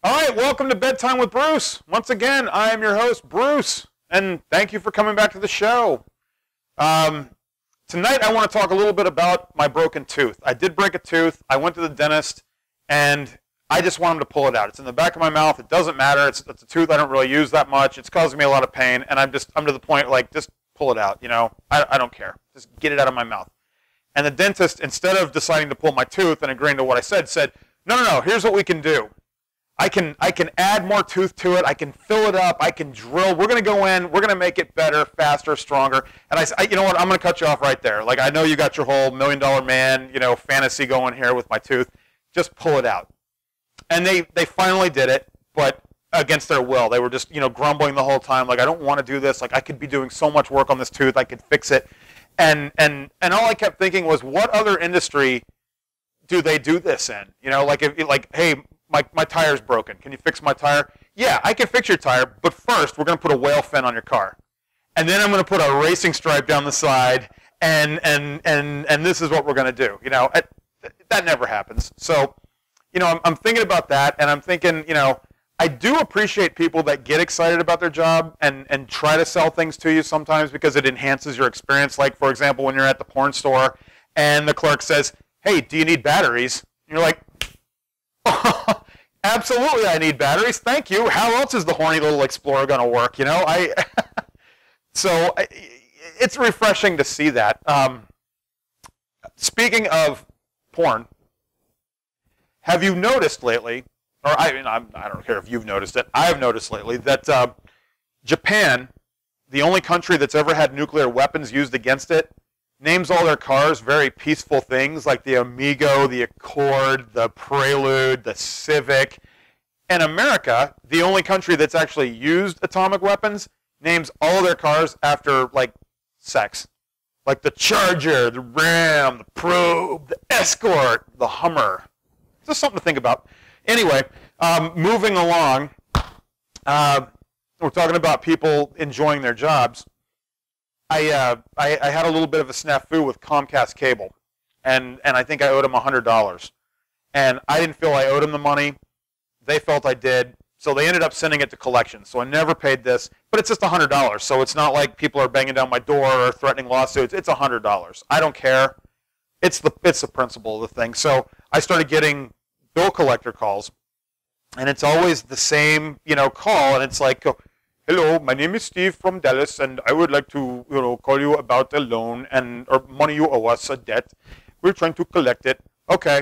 All right, welcome to Bedtime with Bruce. Once again, I am your host, Bruce, and thank you for coming back to the show. Tonight, I want to talk a little bit about my broken tooth. I did break a tooth. I went to the dentist, and I just want him to pull it out. It's in the back of my mouth. It doesn't matter. It's a tooth I don't really use that much. It's causing me a lot of pain, and I'm to the point, like, just pull it out, you know. I don't care. Just get it out of my mouth. And the dentist, instead of deciding to pull my tooth and agreeing to what I said, no, here's what we can do. I can add more tooth to it. I can fill it up. I can drill. We're going to go in. We're going to make it better, faster, stronger. And I said, you know what? I'm going to cut you off right there. Like, I know you got your whole $1 Million Man, fantasy going here with my tooth. Just pull it out. And they finally did it, but against their will. They were just, grumbling the whole time. Like, I don't want to do this. Like, I could be doing so much work on this tooth. I could fix it. And all I kept thinking was, what other industry do they do this in? Hey, my tire's broken. Can you fix my tire? Yeah, I can fix your tire, but first we're going to put a whale fin on your car. And then I'm going to put a racing stripe down the side, and this is what we're going to do. That never happens. So, I'm thinking about that, and I'm thinking, I do appreciate people that get excited about their job and try to sell things to you sometimes because it enhances your experience. Like, for example, when you're at the porn store and the clerk says, hey, do you need batteries? And you're like, absolutely, I need batteries. Thank you. How else is the horny little explorer going to work? So it's refreshing to see that. Speaking of porn, have you noticed lately? Or I don't care if you've noticed it. I've noticed lately that Japan, the only country that's ever had nuclear weapons used against it, names all their cars very peaceful things like the Amigo, the Accord, the Prelude, the Civic. And America, the only country that's actually used atomic weapons, names all their cars after, like, sex. Like the Charger, the Ram, the Probe, the Escort, the Hummer. Just something to think about. Anyway, moving along, we're talking about people enjoying their jobs. I had a little bit of a snafu with Comcast Cable, and I think I owed them $100. And I didn't feel I owed them the money. They felt I did, so they ended up sending it to collections. So I never paid this, but it's just $100. So it's not like people are banging down my door or threatening lawsuits. It's $100. I don't care. It's the principle of the thing. So I started getting bill collector calls, and it's always the same, call, and it's like, hello, my name is Steve from Dallas, and I would like to, call you about a loan or money you owe us, a debt. We're trying to collect it. Okay.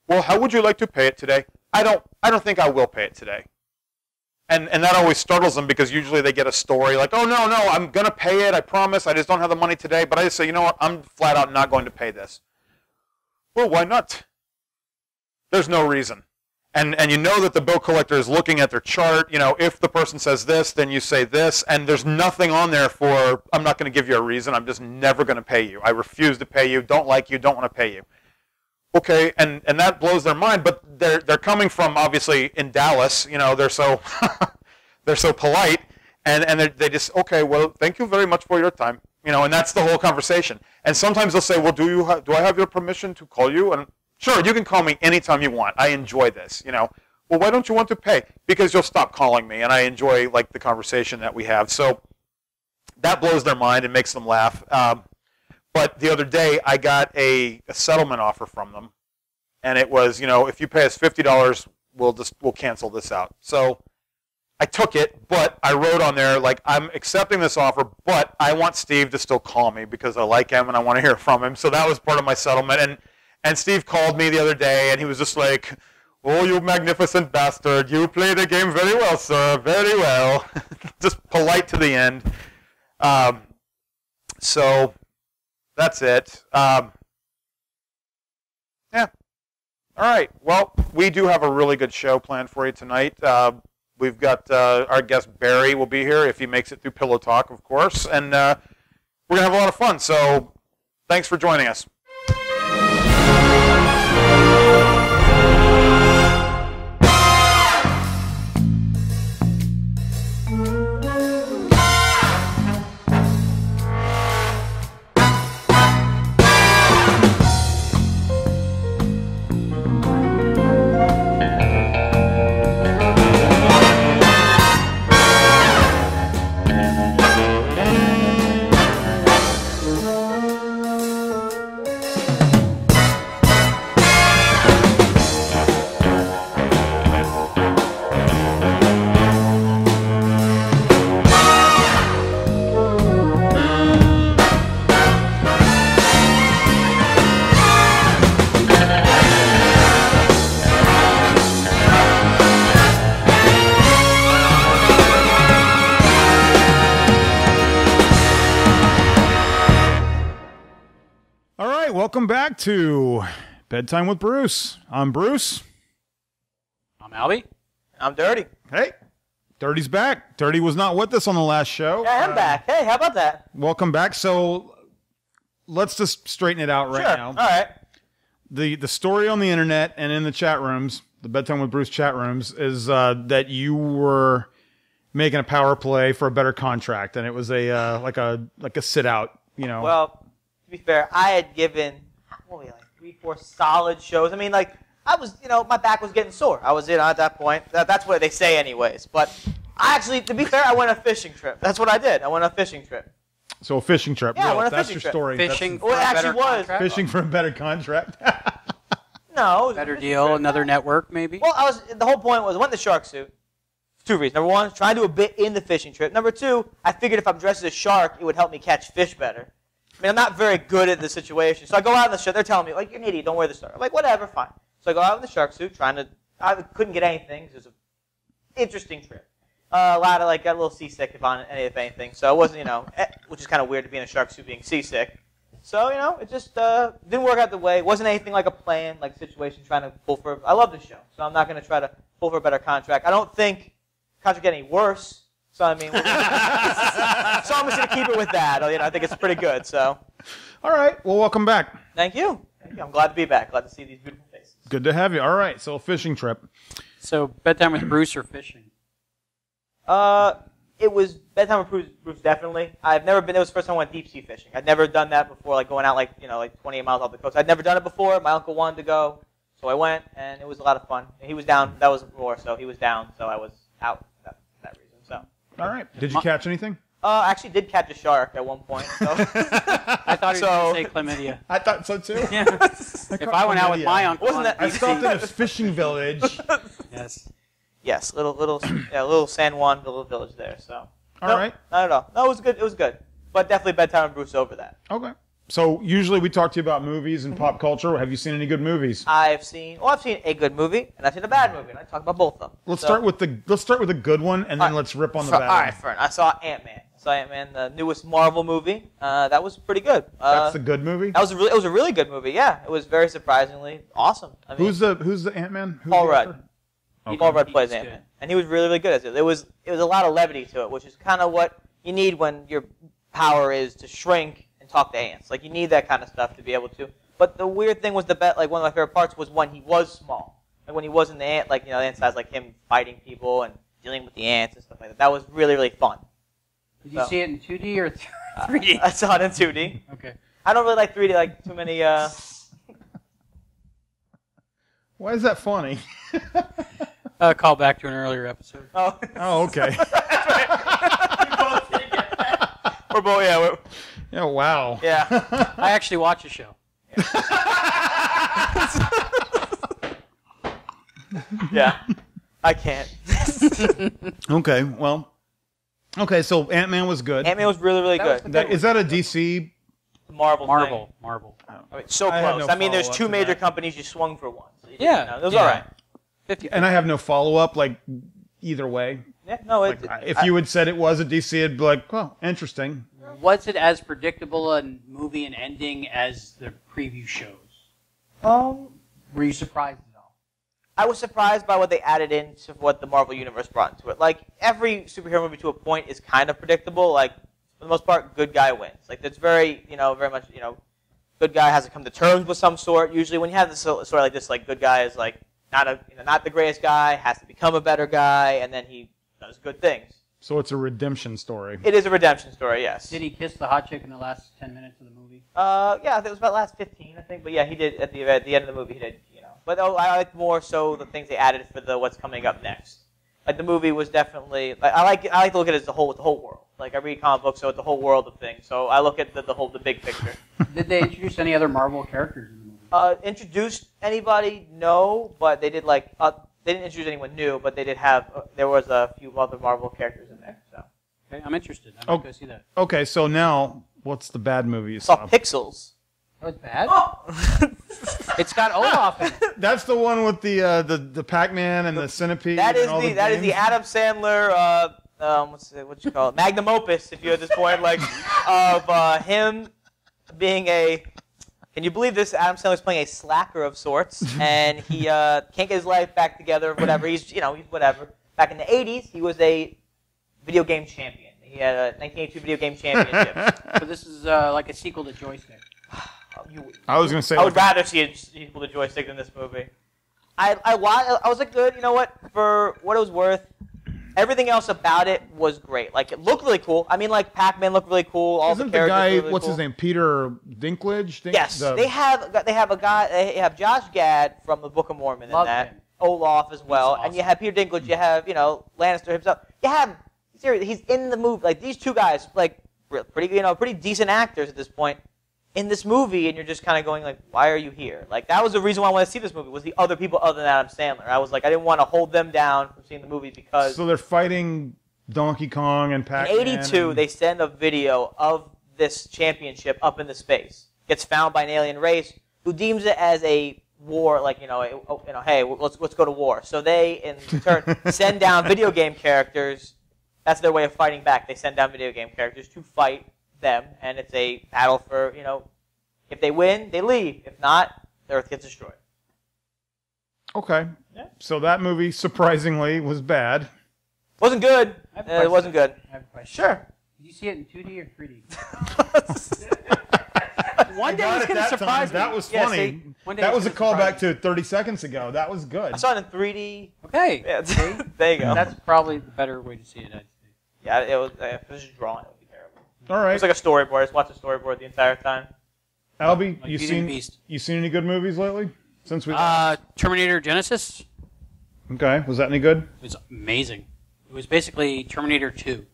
Well, how would you like to pay it today? I don't think I will pay it today. And that always startles them because usually they get a story like, oh, no, I'm going to pay it. I promise. I just don't have the money today. But I just say, you know what? I'm flat out not going to pay this. Well, why not? There's no reason. And you know that the bill collector is looking at their chart. If the person says this, then you say this. And there's nothing on there for, I'm not going to give you a reason. I'm just never going to pay you. I refuse to pay you. Don't like you. Don't want to pay you. Okay, and that blows their mind. But they're coming from, obviously, in Dallas. They're so they're so polite. And they just, okay, well, thank you very much for your time. And that's the whole conversation. And sometimes they'll say, well, do I have your permission to call you? And sure, you can call me anytime you want. I enjoy this, Well, why don't you want to pay? Because you'll stop calling me, and I enjoy, like, the conversation that we have. So that blows their mind and makes them laugh. But the other day, I got a settlement offer from them, and it was, if you pay us $50, we'll cancel this out. So I took it, but I wrote on there, like, I'm accepting this offer, but I want Steve to still call me because I like him and I want to hear from him. So that was part of my settlement. And Steve called me the other day, and he was just like, oh, you magnificent bastard. You play the game very well, sir. Very well. Just polite to the end. So that's it. Yeah. All right. Well, we do have a really good show planned for you tonight. We've got our guest Barry will be here if he makes it through Pillow Talk, of course. And we're going to have a lot of fun. So thanks for joining us. Welcome back to Bedtime with Bruce. I'm Bruce. I'm Albie. I'm Dirty. Hey, Dirty's back. Dirty was not with us on the last show. Yeah, I'm back. Hey, how about that? Welcome back. So let's just straighten it out right now. All right. The story on the internet and in the chat rooms, the Bedtime with Bruce chat rooms, is that you were making a power play for a better contract, and it was a like a sit out. You know. Well, to be fair, I had given what were we, like 3-4 solid shows. I mean, like I was, my back was getting sore. I was at that point. That's what they say, anyways. But I actually, to be fair, I went on a fishing trip. That's what I did. I went on a fishing trip. So a fishing trip. Yeah, I went on a that's fishing your trip. story. Fishing for Well, it a actually better was. contract? Fishing for a better contract. No, it was a Better fishing deal, trip. another network maybe? Well, the whole point was I went in the shark suit. 2 reasons. Number one, trying to do a bit in the fishing trip. Number two, I figured if I'm dressed as a shark, it would help me catch fish better. I mean, I'm not very good at the situation. So I go out in the shark. They're telling me, like, you're an idiot. Don't wear the shark. I'm like, whatever, fine. So I go out in the shark suit, I couldn't get anything. It was an interesting trip. A lot of, got a little seasick if anything. So it wasn't, which is kind of weird to be in a shark suit being seasick. So, it just didn't work out the way. It wasn't anything like a plan, like a situation trying to pull for. I love the show, so I'm not going to try to pull for a better contract. I don't think contract get any worse. So I mean, so I'm just going to keep it with that. I think it's pretty good. So. All right. Well, welcome back. Thank you. I'm glad to be back. Glad to see these beautiful faces. Good to have you. All right. So a fishing trip. So Bedtime with Bruce or fishing? It was Bedtime with Bruce, definitely. I've never been. It was the first time I went deep sea fishing. I'd never done that before, like going out like 28 miles off the coast. I'd never done it before. My uncle wanted to go, so I went, and it was a lot of fun. He was down. That was more, so he was down, so I was out for that reason. So. All right. Did you catch anything? I actually did catch a shark at one point. So. I thought he was going to say chlamydia. I thought so too. Yeah. If I went out with my uncle, Wasn't that- I stopped at a fishing village. Yes. Yes, little San Juan, the little village there. So. All right. Not at all. No, it was good. It was good, but definitely Bedtime with Bruce over that. Okay. So usually we talk to you about movies and pop culture. Have you seen any good movies? I've seen a good movie, and I've seen a bad movie, and I talk about both of them. Let's start with a good one, and then let's rip on the bad All right, one. Fern. I saw Ant-Man. The newest Marvel movie. That was pretty good. That's the good movie. It was a really good movie. Yeah, it was very surprisingly awesome. I mean, Who's the Ant-Man? Who's Paul the Rudd. actor? Okay. Paul Rudd plays He's Ant-Man, good. and he was really, really good at it. It was a lot of levity to it, which is kind of what you need when your power is to shrink and talk to ants. Like you need that kind of stuff to be able to. But the weird thing was one of my favorite parts was when he was small, like when he was in the ant, the ant size, like him fighting people and dealing with the ants and stuff like that. That was really, really fun. Did you see it in 2D or 3D? I saw it in 2D. Okay. I don't really like 3D, like too many. Why is that funny? Call back to an earlier episode. Oh, Oh, okay. we're both. Yeah, Yeah. Wow. yeah. I actually watch a show. Yeah. I can't. Okay. Well. Okay. So Ant-Man was good. Ant-Man was really, really good. Is that a DC? Marvel. Marvel. I mean, so I had close. no I mean, there's follow-up two to major that. companies you swung for one. So Yeah. it was all right. 50. And I have no follow-up. Like either way. Yeah, no, If you had said it was a DC, I'd be like, well, interesting. Was it as predictable a movie and ending as the preview shows? Were you surprised at all? I was surprised by what they added into what the Marvel Universe brought into it. Like, every superhero movie to a point is kind of predictable. Like, for the most part, good guy wins. Like, that's very much, good guy has to come to terms with some sort. Usually when you have this sort of like this, like, good guy is, like, not the greatest guy, has to become a better guy, and then he does good things. So it's a redemption story. It is a redemption story, yes. Did he kiss the hot chick in the last 10 minutes of the movie? Yeah, I think it was about last 15, I think. But yeah, he did at the end of the movie. He did, But I like more so the things they added for what's coming up next. Like the movie was definitely. I like to look at it as the whole world. Like I read comic books, so it's the whole world of things. So I look at the big picture. Did they introduce any other Marvel characters in the movie? Introduced anybody? No, but they did they didn't introduce anyone new, but they did have. There was a few other Marvel characters in there. So. Okay, I'm interested. I'm going to go see that. Okay, so now what's the bad movie you Saw saw? Pixels. Oh, it's bad? It's got Olaf in it. That's the one with the Pac-Man and the centipede. That is and all the is the games? Adam Sandler what you call it, magnum opus, if you're at this point, like of him being a Can you believe this? Adam Sandler's playing a slacker of sorts, and he can't get his life back together. Whatever. He's whatever. Back in the '80s, he was a video game champion. He had a 1982 video game championship. So this is like a sequel to Joystick. I was going to say... I would rather see a sequel to Joystick than this movie. I was like, good. You know what? For what it was worth, everything else about it was great. Like, it looked really cool. I mean, like, Pac-Man looked really cool. All Isn't the characters guy, were really what's cool. his name, Peter Dinklage? Yes, they have a guy. They have Josh Gad from the Book of Mormon Love in that. him. Olaf as well, He's and you awesome. have Peter Dinklage. You have Lannister himself. You have seriously, he's in the movie. Like these two guys, like pretty decent actors at this point in this movie, and you're just kind of going like, why are you here? Like that was the reason why I wanted to see this movie was the other people other than Adam Sandler. I was like, I didn't want to hold them down from seeing the movie because So they're fighting Donkey Kong and Pac-Man. in '82 they send a video of this championship up into space. Gets found by an alien race who deems it as a war, like hey, let's go to war. So they in turn send down video game characters. That's their way of fighting back. They send down video game characters to fight them, and it's a battle for if they win, they leave. If not, the Earth gets destroyed. Okay. Yeah. So that movie, surprisingly, was bad. Wasn't good. I have a It wasn't good. I have a question. Sure. Did you see it in 2D or 3D? One day it's going to surprise me. That was Yeah, funny. see, one day That it's was a gonna surprise callback to 30 seconds ago. That was good. I saw it in 3D. Okay. Yeah, there you go. That's probably the better way to see it, I'd say. Yeah, it was. If it was just drawn, it would be terrible. All It right. was like a storyboard. I just watched the storyboard the entire time. Albie, Like Beauty and the Beast. you seen any good movies lately? Since we Terminator Genesis Okay, was that any good? was amazing. It was basically Terminator 2.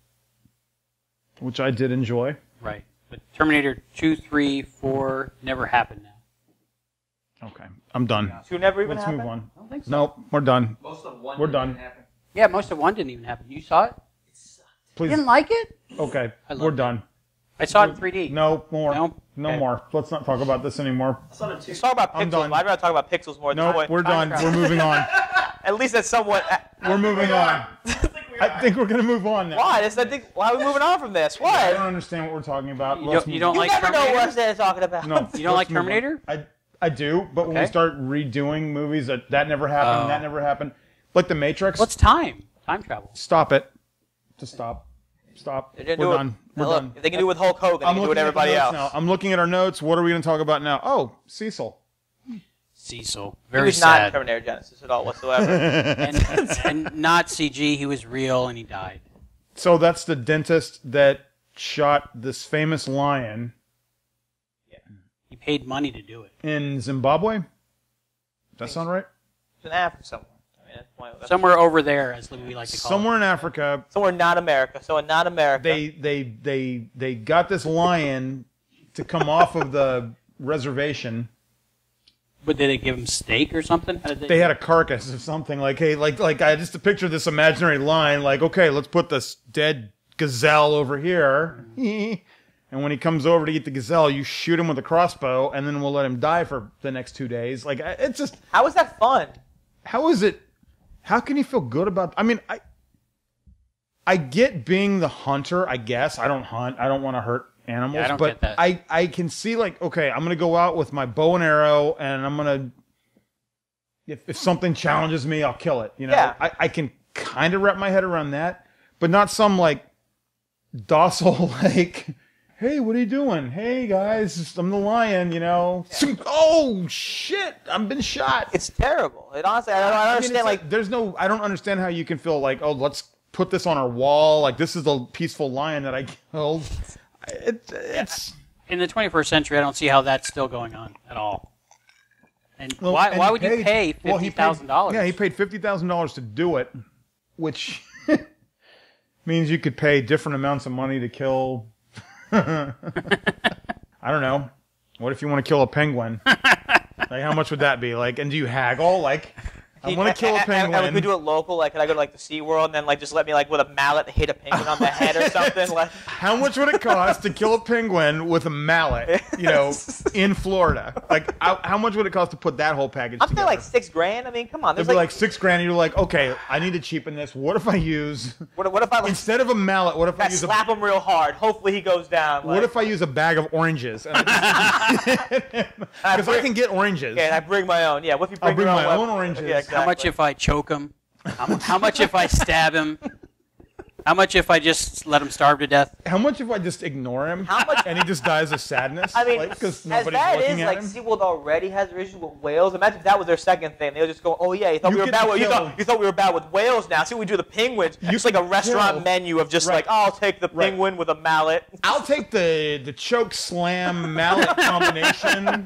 Which I did enjoy. Right. But Terminator 2, 3, 4 never happened now. Okay, I'm done. Two never even Let's happened. move on. I don't think so. Nope, we're done. Most of one We're didn't done. happen. Yeah, most of one didn't even happen. You saw it? You Please. didn't like it? Okay, I we're loved done. I saw it in 3D. No more. No? No Okay. more. Let's not talk about this anymore. I saw it too. Let's talk about I'm pixels. done. I'd rather talk about pixels more. At this Nope, point. we're done. travel. We're moving on. At least that's somewhat. We're moving on. I think we're gonna move on now. Why? I think. Why are we moving on from this? I What? don't understand what we're talking about. You Let's don't- move you don't on. You like never know Terminator? what they're talking about. No. You don't like let's move on. Terminator? I do, but when we Okay. start redoing movies that never happened, Oh. that never happened, like The Matrix. What's time? Time travel. Stop it. Just stop. Stop. They're We're gonna do done. it. We're Look, done. if they can do it with Hulk Hogan, they I'm can do it with looking at the everybody notes else. now. I'm looking at our notes. What are we going to talk about now? Oh, Cecil. Cecil. He Very was not in sad. Terminator Genesis at all whatsoever. and not CG. He was real and he died. So that's the dentist that shot this famous lion He paid money to do it. in Zimbabwe. Does that sound right? It's in Africa somewhere. I mean, that's Somewhere over there, as we like to call Somewhere in Africa, somewhere not America. So in not America. they got this lion to come off of the reservation. it. But did they give him steak or something? How did They had a carcass of something like, hey, like I just to picture this imaginary lion, like, okay, let's put this dead gazelle over here. And when he comes over to eat the gazelle, you shoot him with a crossbow, and then we'll let him die for the next 2 days. Like, it's just, How is that fun? how is it? How can you feel good about? I mean, I get being the hunter. I guess I don't hunt. I don't want to hurt animals. Yeah, I don't but get that. I can see like, okay, I'm gonna go out with my bow and arrow, and I'm gonna if something challenges me, I'll kill it. You know, Yeah. I can kind of wrap my head around that, but not some like docile like. Hey, what are you doing? Hey guys, I'm the lion. You know. Oh shit! I've been shot. It's terrible. It honestly, I don't I mean, understand. it's Like, there's no. I don't understand how you can feel like, oh, let's put this on our wall. Like this is the peaceful lion that I killed. It's In the 21st century, I don't see how that's still going on at all. And well, why and would he you pay well, he paid- $50,000? Yeah, he paid $50,000 to do it, which means you could pay different amounts of money to kill. I don't know. What if you want to kill a penguin? Like, how much would that be? Like, and do you haggle? Like, I want to kill a penguin. And we could do it local. Like, could I go to like the SeaWorld and then like just let me like with a mallet hit a penguin on the head or something? Like, how much would it cost to kill a penguin with a mallet? You know, in Florida. Like, how much would it cost to put that whole package I'm together? thinking like $6,000. I mean, come on. It'd be like $6,000, and you're like, okay, I need to cheapen this. What if I use? What if I like, instead of a mallet? What if I use slap him real hard? Hopefully he goes down. What if I use a bag of oranges? Because I can get oranges. Yeah, and I bring my own. Yeah, what if you bring, I'll bring your my own own weapon? oranges. Yeah, exactly. How much if I choke him? How much if I stab him? How much if I just let him starve to death? How much if I just ignore him? How much- and he just dies of sadness? I mean, because as nobody's that looking is, at like, him. SeaWorld already has issues with whales. Imagine if that was their second thing. They'll just go, oh, yeah, you thought You we were get bad to with kill- you thought we were bad with whales now. See what we do with the penguins. It's like a restaurant kill- menu of just Right. like, oh, I'll take the Right. penguin with a mallet. I'll take the choke slam mallet combination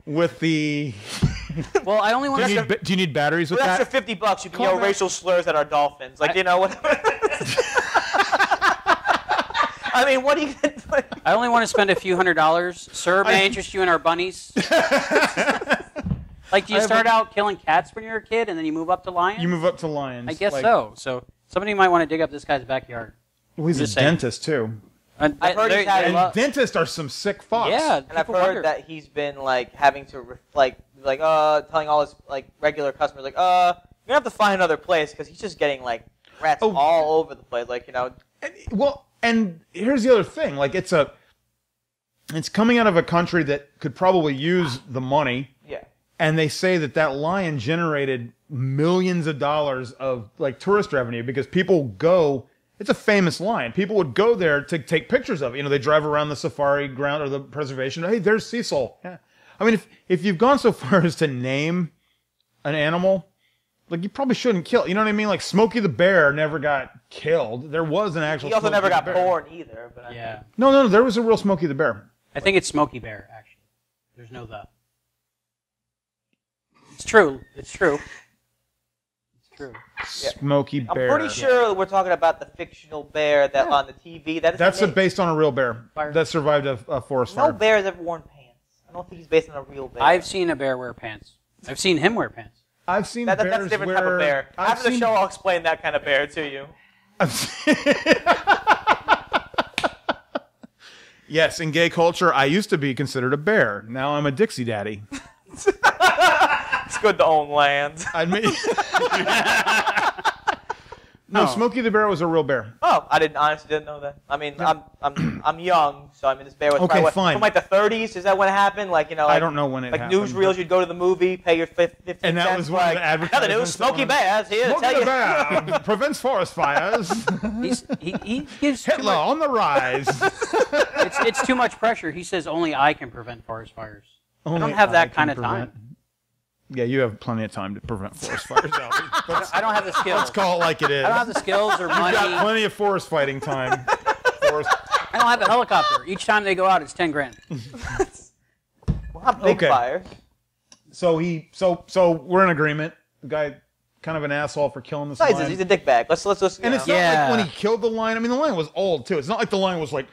with the. Well, I only want to. Do you need batteries with For an that? extra $50, you can Call yell back. racial slurs at our dolphins. Like, you know, whatever. I mean, what do you I only want to spend a few $100s. Sir, may I interest you in our bunnies? Like, do you start out killing cats when you're a kid, and then you move up to lions? You move up to lions. I guess like, so. So somebody might want to dig up this guy's backyard. Well, he's a Just saying. dentist too. And I've heard he's had- And dentists are some sick fucks. Yeah, And I've people heard wonder. that he's been like having to telling all his like regular customers like you're gonna have to find another place because he's just getting like rats Oh. all over the place. Like, you know, And here's the other thing. Like, it's coming out of a country that could probably use the money. yeah. And they say that lion generated millions of dollars of like tourist revenue because people go. It's a famous lion. People would go there to take pictures of it. You know, they drive around the safari ground or the preservation. Hey, there's Cecil. Yeah. I mean, if you've gone so far as to name an animal, like, you probably shouldn't kill. You know what I mean? Like, Smokey the Bear never got killed. There was an actual. He also Smokey never the got Bear. born either. But Yeah. No, there was a real Smokey the Bear. I think it's Smokey Bear, actually. There's no the. It's true. It's true. It's true. Smokey I'm Bear. pretty sure we're talking about the fictional bear that on the TV. That's based on a real bear Fire. that survived a forest fire. No bear has ever worn pants. I don't think he's based on a real bear. I've seen a bear wear pants. I've seen him wear pants. I've seen that's bears a different where type of bear. I've After the seen- show, I'll explain that kind of bear to you. Yes, in gay culture, I used to be considered a bear. Now I'm a Dixie Daddy. It's good to own land. I admit. No, Smokey the Bear was a real bear. Oh, I honestly didn't know that. I mean, I'm young, so I mean, this bear was Okay, probably fine. from like the 30s. Is that when it happened? Like, you know, I like, don't know when it like happened, newsreels, but- you'd go to the movie, pay your 15 And that cents. was one of like, the "Now the advertisements. news, Smokey on- Bear's here to Smokey tell the you. Bear prevents forest fires. He gives too Hitler much, on the rise. it's too much pressure. He says only I can prevent forest fires. Only don't have that can kind of time. Yeah, you have plenty of time to prevent forest fires. Albie. I don't have the skills. Let's call it like it is. I don't have the skills or money. You've got plenty of forest fighting time. Forest. I don't have a helicopter. Each time they go out, it's 10 grand. Well, not big Okay. fire. So we're in agreement. The guy, kind of an asshole for killing this Besides, lion. he's a dickbag. Let's And it's not Yeah. like when he killed the lion. I mean, the lion was old too. It's not like the lion was like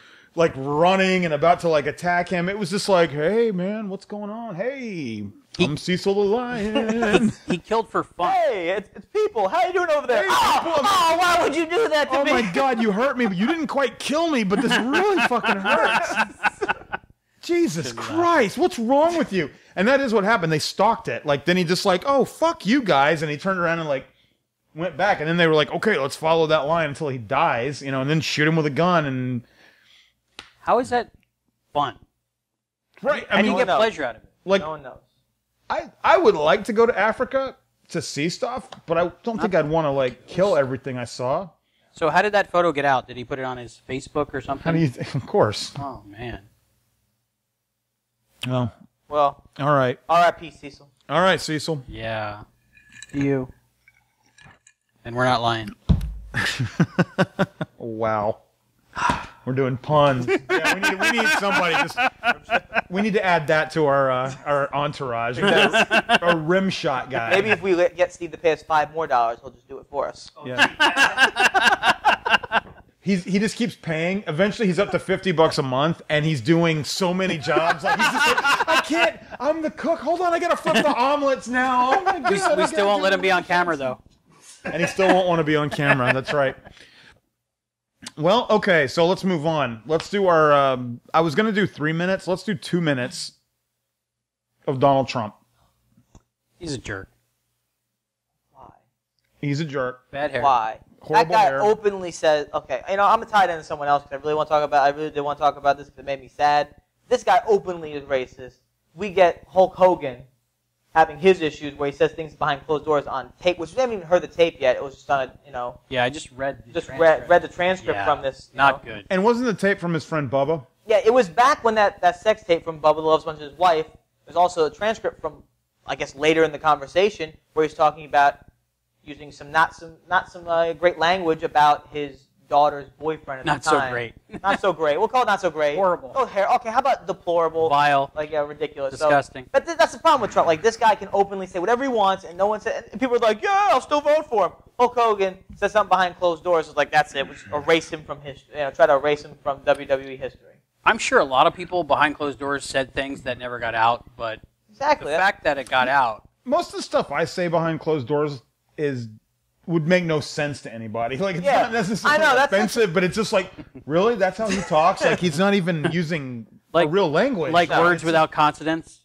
running and about to like attack him. It was just like, hey man, what's going on? Hey, I'm Cecil the lion. He killed for fun. Hey, it's people. How you doing over there? Hey, oh, people. oh, why would you do that to Oh me? my God, you hurt me, but you didn't quite kill me. But this really fucking hurts. Jesus Christ, what's wrong with you? And that is what happened. They stalked it. Like then he just like, oh fuck you guys, and he turned around and like went back. And then they were like, okay, let's follow that lion until he dies, you know, and then shoot him with a gun. And How is that fun? right, How I do you mean, get pleasure out of it? like No one knows. I would like to go to Africa to see stuff, but I don't think I'd want to like kill everything I saw. So how did that photo get out? Did he put it on his Facebook or something? How do you? Of course. Oh, man. Well, Well, all right, R.I.P. Cecil. all right, Cecil. Yeah. You. And we're not lying. Wow. We're doing puns. Yeah, we need somebody. We need to add that to our entourage. A rim shot guy. Maybe if we get Steve to pay us $5 more, he'll just do it for us. Yeah. he just keeps paying. Eventually, he's up to $50 a month, and he's doing so many jobs. Like he's just like, I can't. I'm the cook. Hold on, I gotta flip the omelets now. Oh my God, We still won't let him be on camera though. And he still won't want to be on camera. That's right. Well, okay, so let's move on. Let's do our. I was gonna do 3 minutes. Let's do 2 minutes of Donald Trump. He's a jerk. Why? He's a jerk. Bad hair. Why? Horrible That guy hair. openly says, okay, I'm gonna tie it into someone else because I really did want to talk about this because it made me sad. This guy openly is racist. We get Hulk Hogan having his issues where he says things behind closed doors on tape, which we haven't even heard the tape yet. It was just on a, Yeah, I just read the just transcript. read the transcript Yeah, from this. Not good. And wasn't the tape from his friend Bubba? Yeah, it was back when that sex tape from Bubba the Love Sponge's his wife. There's also a transcript from, I guess, later in the conversation where he's talking about using not some great language about his daughter's boyfriend at Not the so time. great. Not so great. We'll call it not so great. Horrible. Oh, hair. Okay, how about deplorable? Vile. Like, yeah, ridiculous. Disgusting. So, but that's the problem with Trump. Like, this guy can openly say whatever he wants, and no one said. And people are like, "Yeah, I'll still vote for him." Hulk Hogan says something behind closed doors. It's like that's it. We should erase him from history. Try to erase him from WWE history. I'm sure a lot of people behind closed doors said things that never got out, but Exactly. the fact that it got out. Most of the stuff I say behind closed doors would make no sense to anybody. Like it's Yeah, not necessarily I know, that's offensive, but it's just like, really? That's how he talks? Like he's not even using a real language. Like No, words it's without consonants.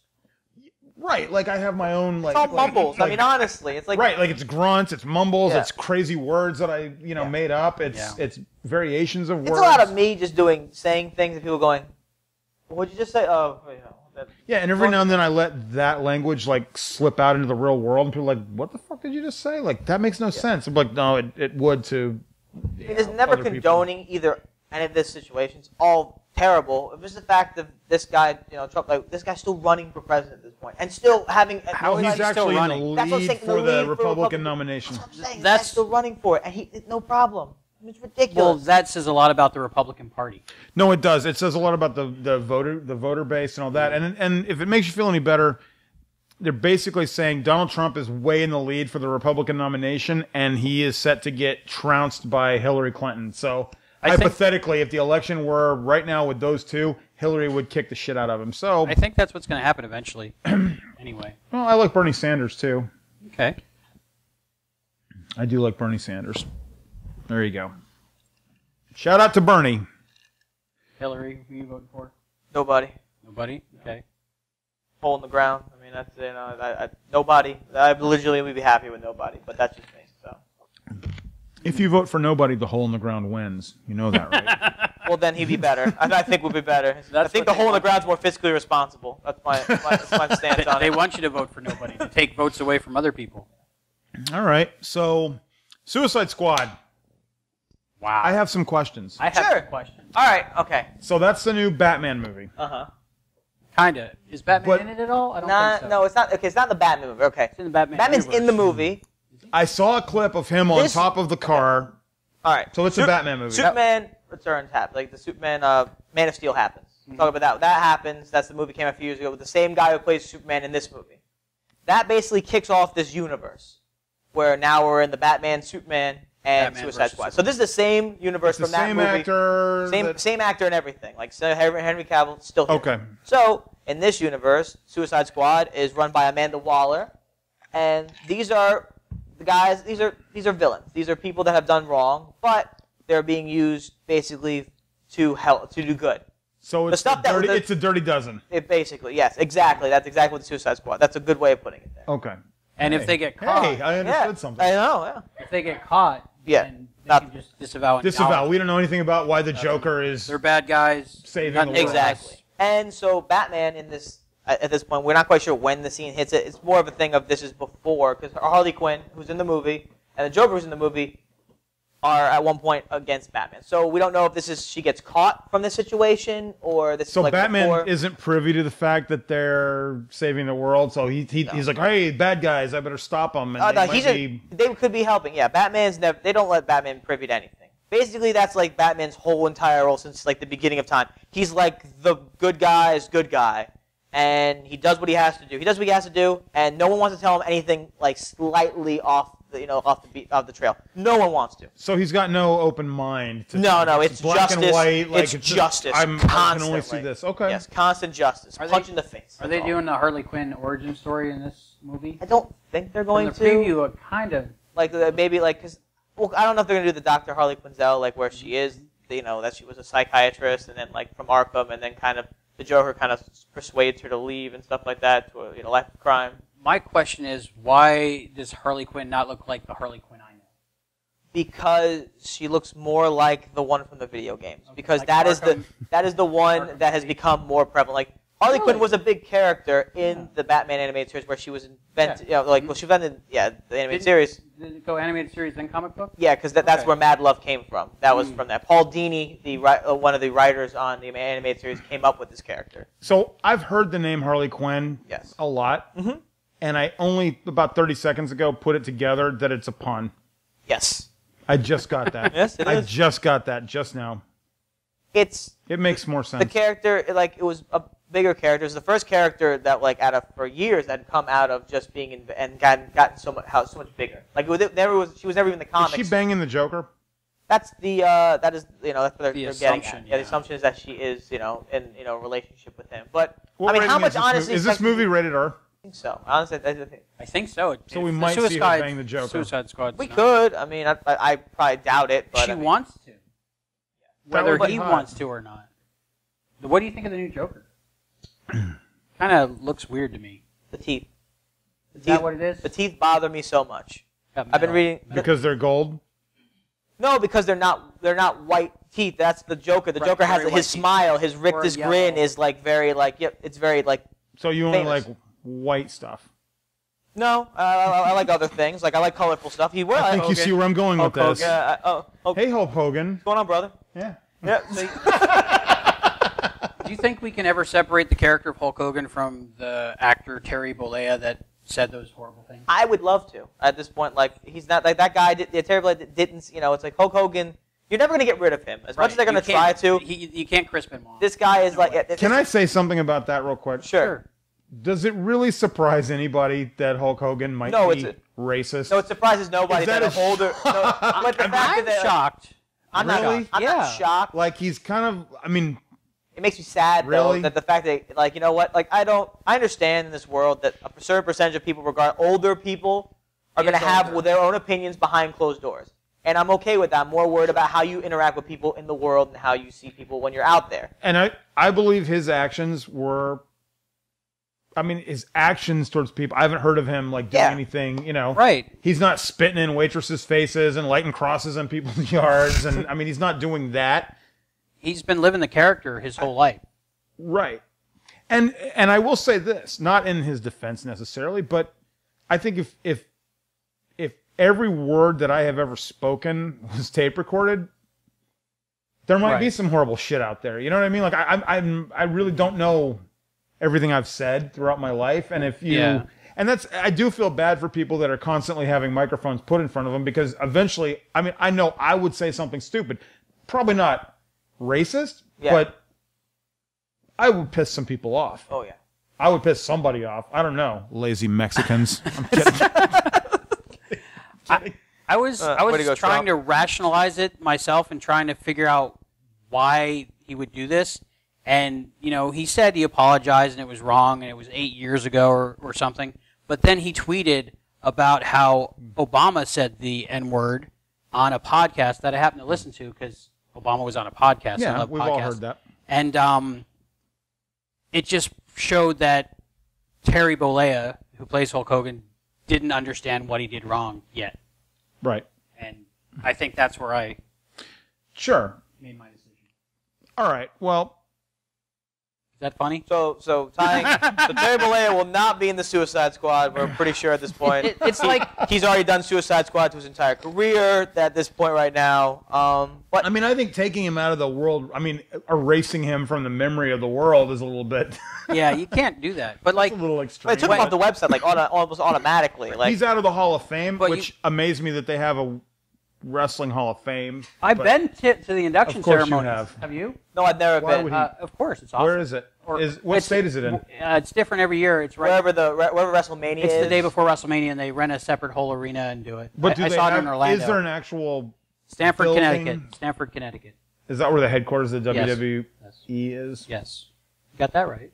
right. Like I have my own like It's all like- mumbles. like- I mean, honestly, it's like right, like it's grunts, it's mumbles, Yeah. it's crazy words that I made up. It's variations of words. it's a lot of me just saying things and people going, "What'd you just say?" Oh, that, Yeah, and every now and then I let that language like slip out into the real world, and people are like, "What the fuck did you just say?" Like that makes no sense. I'm like, no, it would to. I mean, there's never other people. condoning either any of this situations. All terrible. It was the fact that this guy, Trump, like this guy's still running for president at this point, and still having How he's still actually in the running. That's what I'm lead saying, for the the lead for Republican nomination. That's what I'm saying. That's- That's still running for it, and he no problem. I mean, it's Well, ridiculous. that says a lot about the Republican Party. No, it does. It says a lot about the voter base and all that. And if it makes you feel any better, they're basically saying Donald Trump is way in the lead for the Republican nomination, and he is set to get trounced by Hillary Clinton. So hypothetically, if the election were right now with those two, Hillary would kick the shit out of him. So I think that's what's going to happen eventually. Anyway. well, I like Bernie Sanders too. Okay. I do like Bernie Sanders. There you go. Shout out to Bernie. Hillary, who you voting for? Nobody. Nobody? Okay. Hole in the ground. I mean, that's nobody. I literally would be happy with nobody, but that's just me. So. If you vote for nobody, the hole in the ground wins. You know that, right? Well, then he'd be better. I think we'd be better. I That's think what the they hole in the want. ground's more fiscally responsible. That's my stance on They it. want you to vote for nobody, to take votes away from other people. All right. So, Suicide Squad. Wow. I have some questions. I have Sure. some questions. All right. Okay. So that's the new Batman movie. Uh-huh. Kind of. Is Batman But- in it at all? I don't think so. No, it's not. Okay, it's not the Batman movie. Okay. It's in the Batman Batman's universe. in the movie. I saw a clip of him on This- top of the car. All right. So it's a Batman movie. Superman Returns happens. Like the Superman, Man of Steel happens. We'll talk about that. That happens. That's the movie came out a few years ago with the same guy who plays Superman in this movie. That basically kicks off this universe, where now we're in the Batman, Superman, and Batman Suicide versus Squad. Superman. So this is the same universe It's the from that same movie. actor. Same actor and everything. Like so Henry Cavill still here. Okay. So in this universe, Suicide Squad is run by Amanda Waller, and these are the guys. These are villains. These are people that have done wrong, but they're being used basically to do good. So it's, stuff that was it's a dirty dozen. It basically, yes, exactly. That's exactly what the Suicide Squad. That's a good way of putting it there. Okay. And if they get caught, Hey, I understood Yeah, something. I know. Yeah. if they get caught, Yeah. then they Not- can just disavow and Disavow. acknowledge. We don't know anything about why the Joker is. They're bad guys. Saving Nothing the to world. us. Exactly. And so Batman in this at this point, we're not quite sure when the scene hits it. It's more of a thing of this is before because Harley Quinn, who's in the movie, and the Joker, who's in the movie, are at one point against Batman. So we don't know if this is she gets caught from this situation or this So is like Batman before. isn't privy to the fact that they're saving the world. So he's like, hey, bad guys, I better stop them. And Oh, they no, might they could be helping. Yeah, Batman's never. They don't let Batman privy to anything. Basically, that's like Batman's whole entire role since like the beginning of time. He's like the good guy's good guy, and he does what he has to do. He does what he has to do, and no one wants to tell him anything like slightly off off the trail. No one wants to. So he's got no open mind. No, it's black justice. and white. Like, it's justice. I can only see this. Okay. Yes, constant justice. Punch in the face. Are they doing the Harley Quinn origin story in this movie? I don't think they're going From the preview, it kind of maybe because I don't know if they're gonna do the Dr. Harley Quinzel where she is, that she was a psychiatrist and then from Arkham and then kind of the Joker kind of persuades her to leave and stuff like that to a life of crime. My question is, why does Harley Quinn not look like the Harley Quinn I know? Because she looks more like the one from the video games. Okay, because like that Arkham. is the one that has become more prevalent. Like Harley Quinn was a big character in the Batman animated series where she was invented. She was invented. Yeah, the animated series. Did it go animated series then comic book? Yeah, because that's where Mad Love came from. That was from that. Paul Dini, one of the writers on the animated series, came up with this character. So I've heard the name Harley Quinn a lot, and I only about 30 seconds ago put it together that it's a pun. Yes. I just got that. Yes, it is. I just got that just now. It makes more sense. The character, it was a bigger character. It was the first character that, for years, had come out of just being and gotten so much bigger. Like she was never even in the comics. Is she banging the Joker? That's that's what they're getting assumption, at. Yeah, the assumption is that she is, in a relationship with him. But What how rating much honestly is this movie rated R? I think so. Honestly, I think so. So we might see her bang the Joker. Suicide Squad. We could. I mean, I probably doubt it. But she wants to. Whether would he be wants to or not. What do you think of the new Joker? Kind of looks weird to me. The teeth. Is that what it is? The teeth bother me so much. I've been reading because they're gold. No, because they're not white teeth. That's the Joker. The Joker has his smile, his rictus grin is it's very So you only like white stuff. No, I like other things. Like I like colorful stuff. I think you see where I'm going with this. Hey, Hulk Hogan. What's going on, brother? Yeah. Do you think we can ever separate the character of Hulk Hogan from the actor Terry Bollea that said those horrible things? I would love to. At this point, he's not like that guy. Terry Bollea didn't. It's like Hulk Hogan. You're never going to get rid of him. As much as they're going to try to. You can't crisp him off. This guy is Can I say something about that real quick? Sure. Does it really surprise anybody that Hulk Hogan might be racist? No, it surprises nobody. I'm shocked. I'm not shocked. Like he's kind of. I mean. It makes me sad though that the fact that I understand in this world that a certain percentage of people regard older people are going to have their own opinions behind closed doors. And I'm okay with that. I'm more worried about how you interact with people in the world and how you see people when you're out there. And I believe his actions were. I mean, his actions towards people. I haven't heard of him doing anything. Right. He's not spitting in waitresses' faces and lighting crosses on people's yards, and I mean, he's not doing that. He's been living the character his whole life. Right. And I will say this, not in his defense necessarily, but I think if every word that I have ever spoken was tape recorded, there might be some horrible shit out there. You know what I mean? Like I really don't know everything I've said throughout my life, and I do feel bad for people that are constantly having microphones put in front of them because eventually, I mean, I know I would say something stupid, probably not racist, but I would piss some people off. Oh yeah, I would piss somebody off. I don't know, lazy Mexicans. I'm kidding. I was trying to rationalize it myself and trying to figure out why he would do this. And he said he apologized and it was wrong and it was 8 years ago or something. But then he tweeted about how Obama said the N-word on a podcast that I happened to listen to because Obama was on a podcast. Yeah, we've all heard that. And it just showed that Terry Bollea, who plays Hulk Hogan, didn't understand what he did wrong yet. Right. And I think that's where I made my decision. All right. Well, is that funny? So Terry Bollea will not be in the Suicide Squad. We're pretty sure at this point. It's like he's already done Suicide Squad to his entire career at this point right now. But I mean, I think taking him out of the world, erasing him from the memory of the world is a little bit. Yeah, you can't do that. But a little extreme. They took him off the website almost automatically. He's out of the Hall of Fame, which amazed me that they have a Wrestling Hall of Fame. I've been to the induction ceremony. You have. Have you? No, I've never been. Of course, it's awesome. Where is it? What state is it in? It's different every year. It's right. Wherever WrestleMania is. It's the day before WrestleMania, and they rent a separate whole arena and do it. But I saw it in Orlando. Is there an actual Stamford, building? Connecticut. Stamford, Connecticut. Is that where the headquarters of the Yes. WWE is? Yes. You got that right.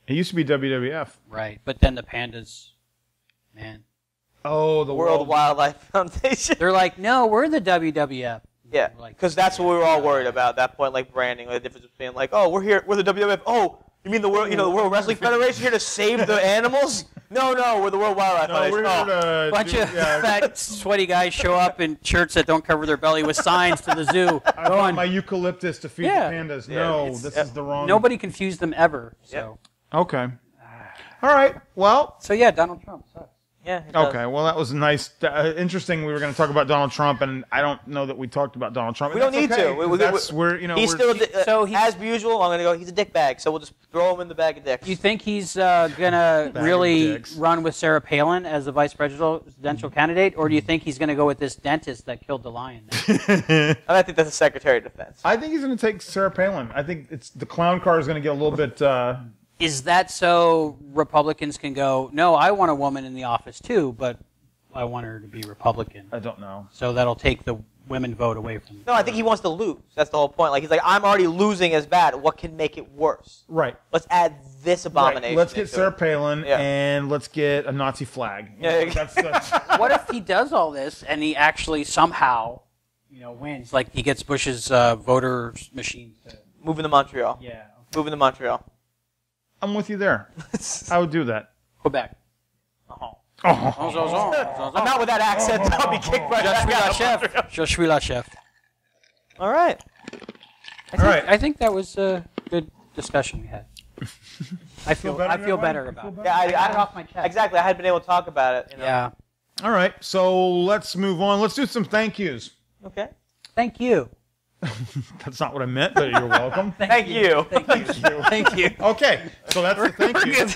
It used to be WWF. Right. But then the Pandas, man. Oh, the World Wildlife Foundation. They're like, no, we're the WWF. Yeah, Like, because that's what we were all worried about at that point, like branding, like the difference between like, oh, we're here, we're the WWF. Oh, you mean the world, the World Wrestling Federation here to save the animals? No, we're the World Wildlife Foundation. We're here to bunch of fat, sweaty guys show up in shirts that don't cover their belly with signs to the zoo. I want my eucalyptus to feed Yeah. the pandas. Yeah, No, this is the wrong. Nobody confused them ever. So, Okay. All right. Well. so yeah, Donald Trump sucks. Yeah. It does. Okay. Well, that was nice. Interesting. We were going to talk about Donald Trump, and I don't know that we talked about Donald Trump. We don't need to. He's still as usual. I'm going to go. He's a dick bag, so we'll just throw him in the bag of dicks. You think he's gonna really run with Sarah Palin as the vice presidential candidate, or do you think he's gonna go with this dentist that killed the lion? I think that's the Secretary of Defense. I think he's going to take Sarah Palin. I think the clown car is going to get a little bit. Is that so Republicans can go, no, I want a woman in the office too, but I want her to be Republican. I don't know. So that'll take the women vote away from them. No, I think he wants to lose. That's the whole point. Like he's like, I'm already losing as bad. What can make it worse? Right. Let's add this abomination. Right. Let's get Sarah Palin Yeah. and let's get a Nazi flag. Yeah. That's What if he does all this and he actually somehow, wins? Like he gets Bush's voter machines to Moving to Montreal. Yeah. Moving to Montreal. I'm with you there. I would do that. Quebec. I'm not with that accent. I'll be kicked right back. Je suis la chef. All right. I think that was a good discussion we had. I feel better about it. Yeah, I got it off my chest. Exactly. I hadn't been able to talk about it. Yeah. All right. So let's move on. Let's do some thank yous. Okay. Thank you. That's not what I meant, but you're welcome. Thank you. Thank you. Okay. So that's the thank you.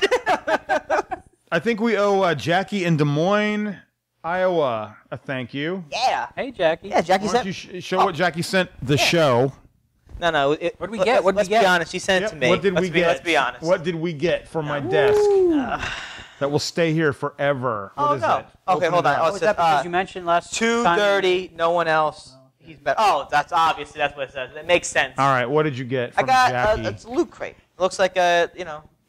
I think we owe Jackie in Des Moines, Iowa, a thank you. Yeah. Hey, Jackie. Yeah, Jackie Why don't sent. you show what Jackie sent the show? No. What did we get? Let's be honest. She sent it to me. What did we get? Let's be honest. What did we get for my desk that will stay here forever? What is no. it? Okay, Open hold it on. up. Oh, What was that because you mentioned last 2:30. No one else. He's better. Oh, that's obviously that's what it says. It makes sense. All right. What did you get I from got Jackie? it's a Loot Crate. It looks like a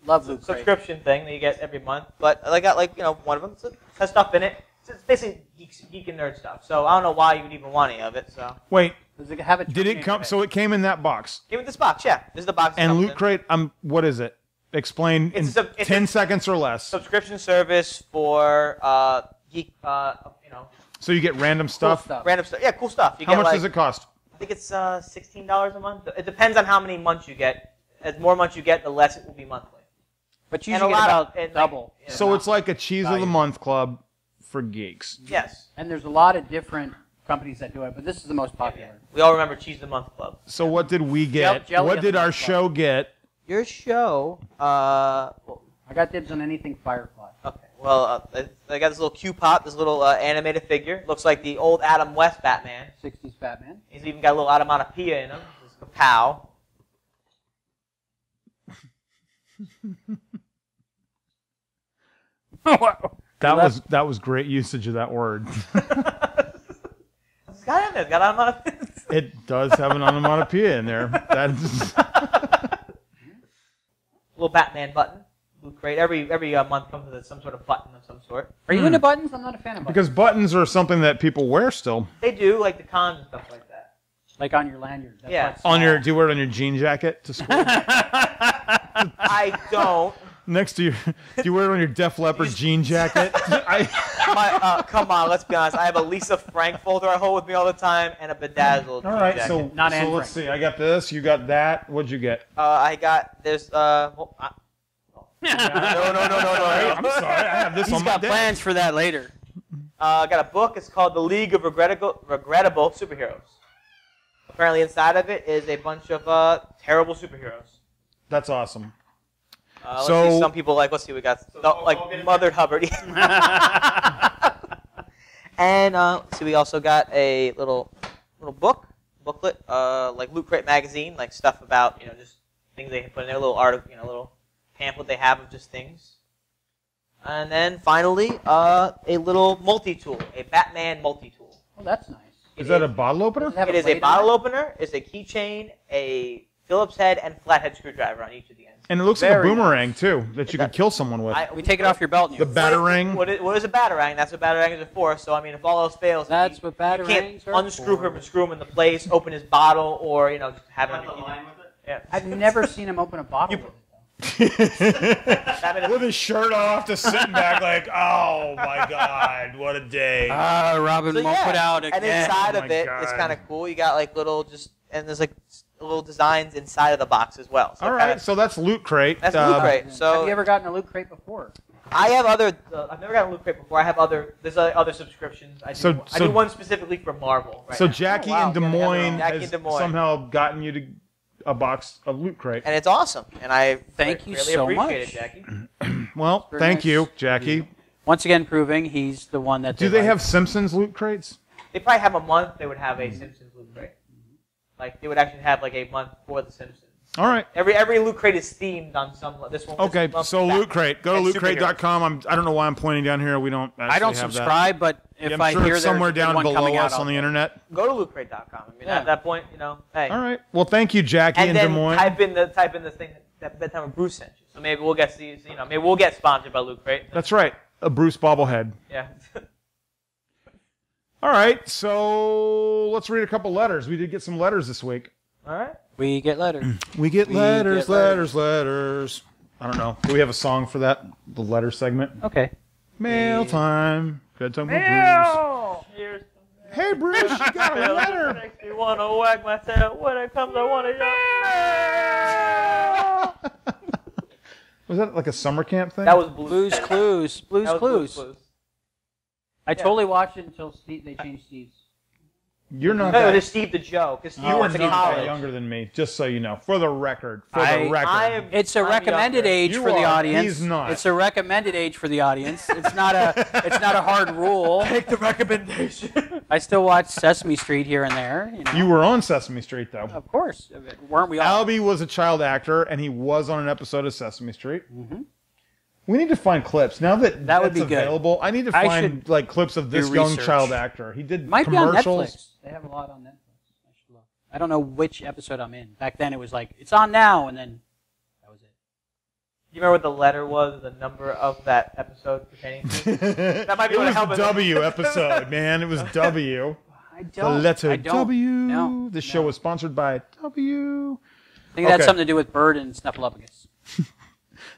Love Loot Crate. subscription thing that you get every month. But I got one of them. It has stuff in it. It's basically geek and nerd stuff. So I don't know why you would even want any of it. So Wait. Does it have a Did it come? So it came in that box. give me this box. Yeah, this is the box. it And comes Loot in. Crate. What is it? Explain in It's a- 10 seconds or less. Subscription service for geek. So you get random stuff. Random stuff. Yeah, cool stuff. You How get much does it cost? I think it's $16 a month. It depends on how many months you get. As more months you get, the less it will be monthly. But And usually a lot about of- and, double. like, So it's like a cheese of the month club for geeks. Yes. And there's a lot of different companies that do it, but this is the most popular. We all remember Cheese of the Month Club. So what did we get? Jelly What of did the our month show get? Your show, I got dibs on anything Firefly. okay. Well, I got this little Q-Pop, this little animated figure. Looks like the old Adam West Batman. 60s Batman. He's even got a little onomatopoeia in him. It's a pow. That was great usage of that word. It's got in there. It's got onomatopoeia. It does have an onomatopoeia in there. That's Little Batman button. Loot Crate. Every month comes with some sort of button of some sort. Are you into buttons? I'm not a fan of buttons. because buttons are something that people wear still. They do, like the cons and stuff like that. Like on your lanyard. That's Yeah. why it's small. Do you wear it on your jean jacket to school? I don't. Next to your, do you wear it on your Def Leppard jean jacket? Come on, let's be honest. I have a Lisa Frank folder I hold with me all the time and a bedazzled. All right, jacket. so Not Anne let's Frank. see. I got this. You got that. What'd you get? I got there's no. I'm sorry. I have this He's on my got desk. plans for that later. I got a book. It's called The League of Regrettable Superheroes. Apparently, inside of it is a bunch of terrible superheroes. That's awesome. Let's So- see, some people let's see, we got Mother Hubbard. And let's see, we also got a little booklet, like Loot Crate magazine, like stuff about just things they can put in their little article, little pamphlet they have of just things. And then finally, a little multi-tool, a Batman multi-tool. Oh, that's nice. Is that a bottle opener? It is a bottle opener, it's a keychain, a Phillips head, and flathead screwdriver on each of the ends. And it looks like a boomerang, too, that you could kill someone with. We take it off your belt. And the batarang. What is a batarang? That's what batarangs are for. So, I mean, if all else fails, that's what batarangs you can't are unscrew for. him and screw him into place, open his bottle, or, just have him. Yeah. I've never seen him open a bottle with it, though. With his shirt off, just sitting back like, oh my god, what a day. Robin won't put out again. And inside of it, it's kind of cool. You got like and there's like little designs inside of the box as well. So all right, so that's Loot Crate. That's Loot Crate. So have you ever gotten a Loot Crate before? I have I've never gotten a Loot Crate before. I have there's other subscriptions. I do one specifically for Marvel. Right so now. Jackie in Des Moines has somehow gotten you to a box of Loot Crate. And it's awesome. And I thank you really so appreciate much. it, Jackie. Well, thank you, Jackie. Once again, proving he's the one that. Do they have Simpsons Loot Crates? They probably have a month. They would have a Simpsons Loot Crate. Like they would actually have like a month for the Simpsons. All right. Every Loot Crate is themed on some. This one. Okay, so Loot Crate. Go to lootcrate.com. I don't know why I'm pointing down here. We don't. I don't subscribe, but if I hear it's somewhere down below us on the internet. Go to lootcrate.com. I mean, at that point, hey. All right. Well, thank you, Jackie in Des Moines. Type in the thing that Bedtime with Bruce sent you. So maybe we'll get these. Maybe we'll get sponsored by Loot Crate. That's right. A Bruce bobblehead. Yeah. All right. So let's read a couple letters. We did get some letters this week. All right. We get letters. We get letters. I don't know. Do we have a song for that? The letter segment? Okay. Mail time. Bedtime with Bruce. Hey, Bruce, you got a letter. Makes me want to wag my tail. When it comes, I want to Was that like a summer camp thing? That was Blue's Clues. Blue's Clues. I totally watched it until they changed Steve's. You're not. No, it was Steve the Joe, because you went to college. Younger than me, just so you know. For the record. It's a recommended age for the audience. He's not. It's a recommended age for the audience. It's not a hard rule. Take the recommendation. I still watch Sesame Street here and there. You were on Sesame Street, though. Of course. Weren't we all? Albie was a child actor, and he was on an episode of Sesame Street. Mm-hmm. We need to find clips. Now that would be available, I need to find clips of this young child actor. He did Might commercials. Be on Netflix. They have a lot on Netflix. I should look. I don't know which episode I'm in. Back then it was like, it's on now, and then that was it. You remember what the letter was, the number of that episode pertaining to? That might be what helped. It was the W episode, man. It was W. I don't. The letter I don't. W. No, this show was sponsored by W. I think it had something to do with Bird and Snuffleupagus.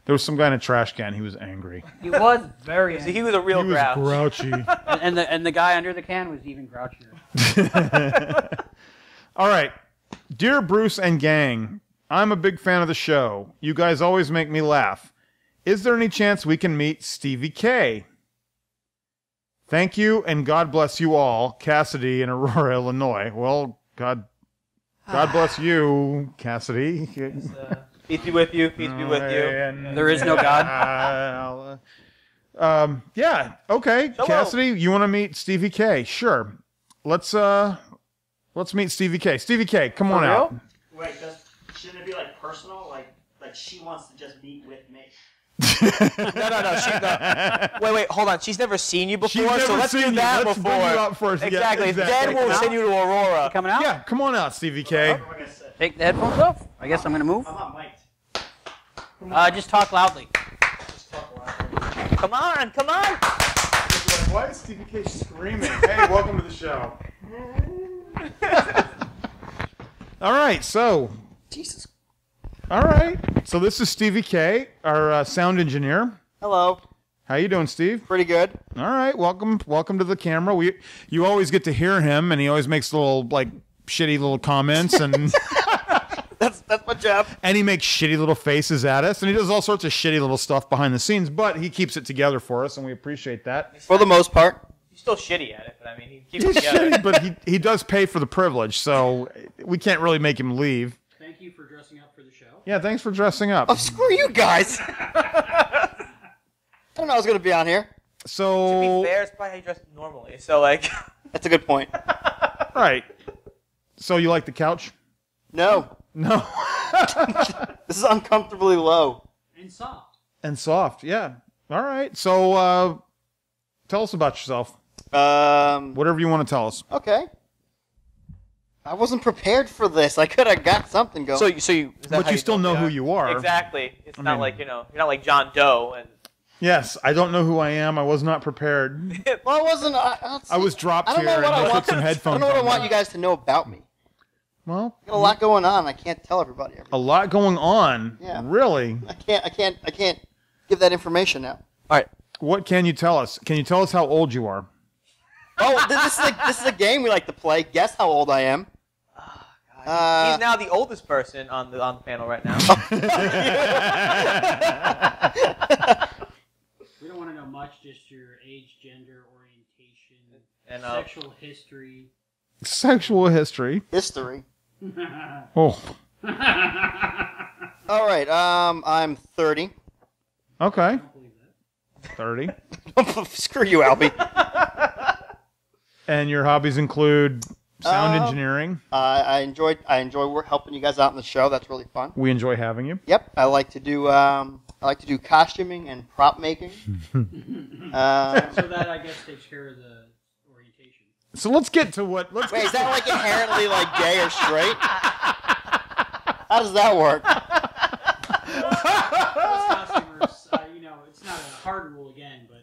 There was some guy in a trash can. He was angry. He was very angry. He was a real grouch. He was grouchy. and the guy under the can was even grouchier. All right. Dear Bruce and gang, I'm a big fan of the show. You guys always make me laugh. Is there any chance we can meet Stevie K? Thank you, and God bless you all. Cassidy in Aurora, Illinois. Well, God bless you, Cassidy. Peace be with you. Peace be with you. There is no God. Yeah. Okay. Hello. Cassidy, you want to meet Stevie K? Sure. Let's meet Stevie K. Stevie K, come on out. Wait, shouldn't it be like personal? Like she wants to just meet with me. No. Wait, hold on. She's never seen you before, Never so let's seen do you. that Let's before. bring you up first. Exactly. Yeah, Then we'll send you to Aurora. You coming out? Yeah, come on out, Stevie K. Take the headphones off. I guess I'm going to move. I'm not mic'd. Just talk loudly. Come on. Why is Stevie K screaming? Hey, welcome to the show. All right, so. Jesus. All right, so this is Stevie K, our sound engineer. Hello. How you doing, Steve? Pretty good. All right, welcome to the camera. You always get to hear him, and he always makes little shitty little comments, and that's my job. And he makes shitty little faces at us, and he does all sorts of shitty little stuff behind the scenes. But he keeps it together for us, and we appreciate that. For the most part, he's still shitty at it, but I mean, he keeps it together. Shitty, but he does pay for the privilege, so we can't really make him leave. Thank you for dressing up for the show. Yeah, thanks for dressing up. Oh, screw you guys! I don't know I was going to be on here. So to be fair, it's probably how you dress normally. So that's a good point. Right. So you like the couch? No. No. This is uncomfortably low. And soft. And soft, yeah. All right. So, tell us about yourself. Whatever you want to tell us. Okay. I wasn't prepared for this. I could have got something going. So you. Is that But how you still know who you are. Exactly. It's I not mean- like you're not like John Doe and. Yes, I don't know who I am. I was not prepared. Well, I wasn't. I was dropped I don't here know what and I they want. put some I headphones don't know what I on want me. you guys to know about me. Well, Got a lot going on. I can't tell everybody. a lot going on. Yeah. Really? I can't give that information now. All right. What can you tell us? Can you tell us how old you are? Oh, this is a game we like to play. Guess how old I am. He's now the oldest person on the panel right now. We don't want to know much, just your age, gender, orientation, And sexual history. Sexual history. History. Oh. All right. I'm 30. Okay. I don't believe that. 30. Screw you, Albie. And your hobbies include sound engineering. I enjoy helping you guys out in the show. That's really fun. We enjoy having you. Yep. I like to do costuming and prop making. So that, I guess, takes care of the orientation. So let's get to what. Let's Wait, is that like inherently like gay or straight? How does that work? Most costumers, it's not a hard rule again, but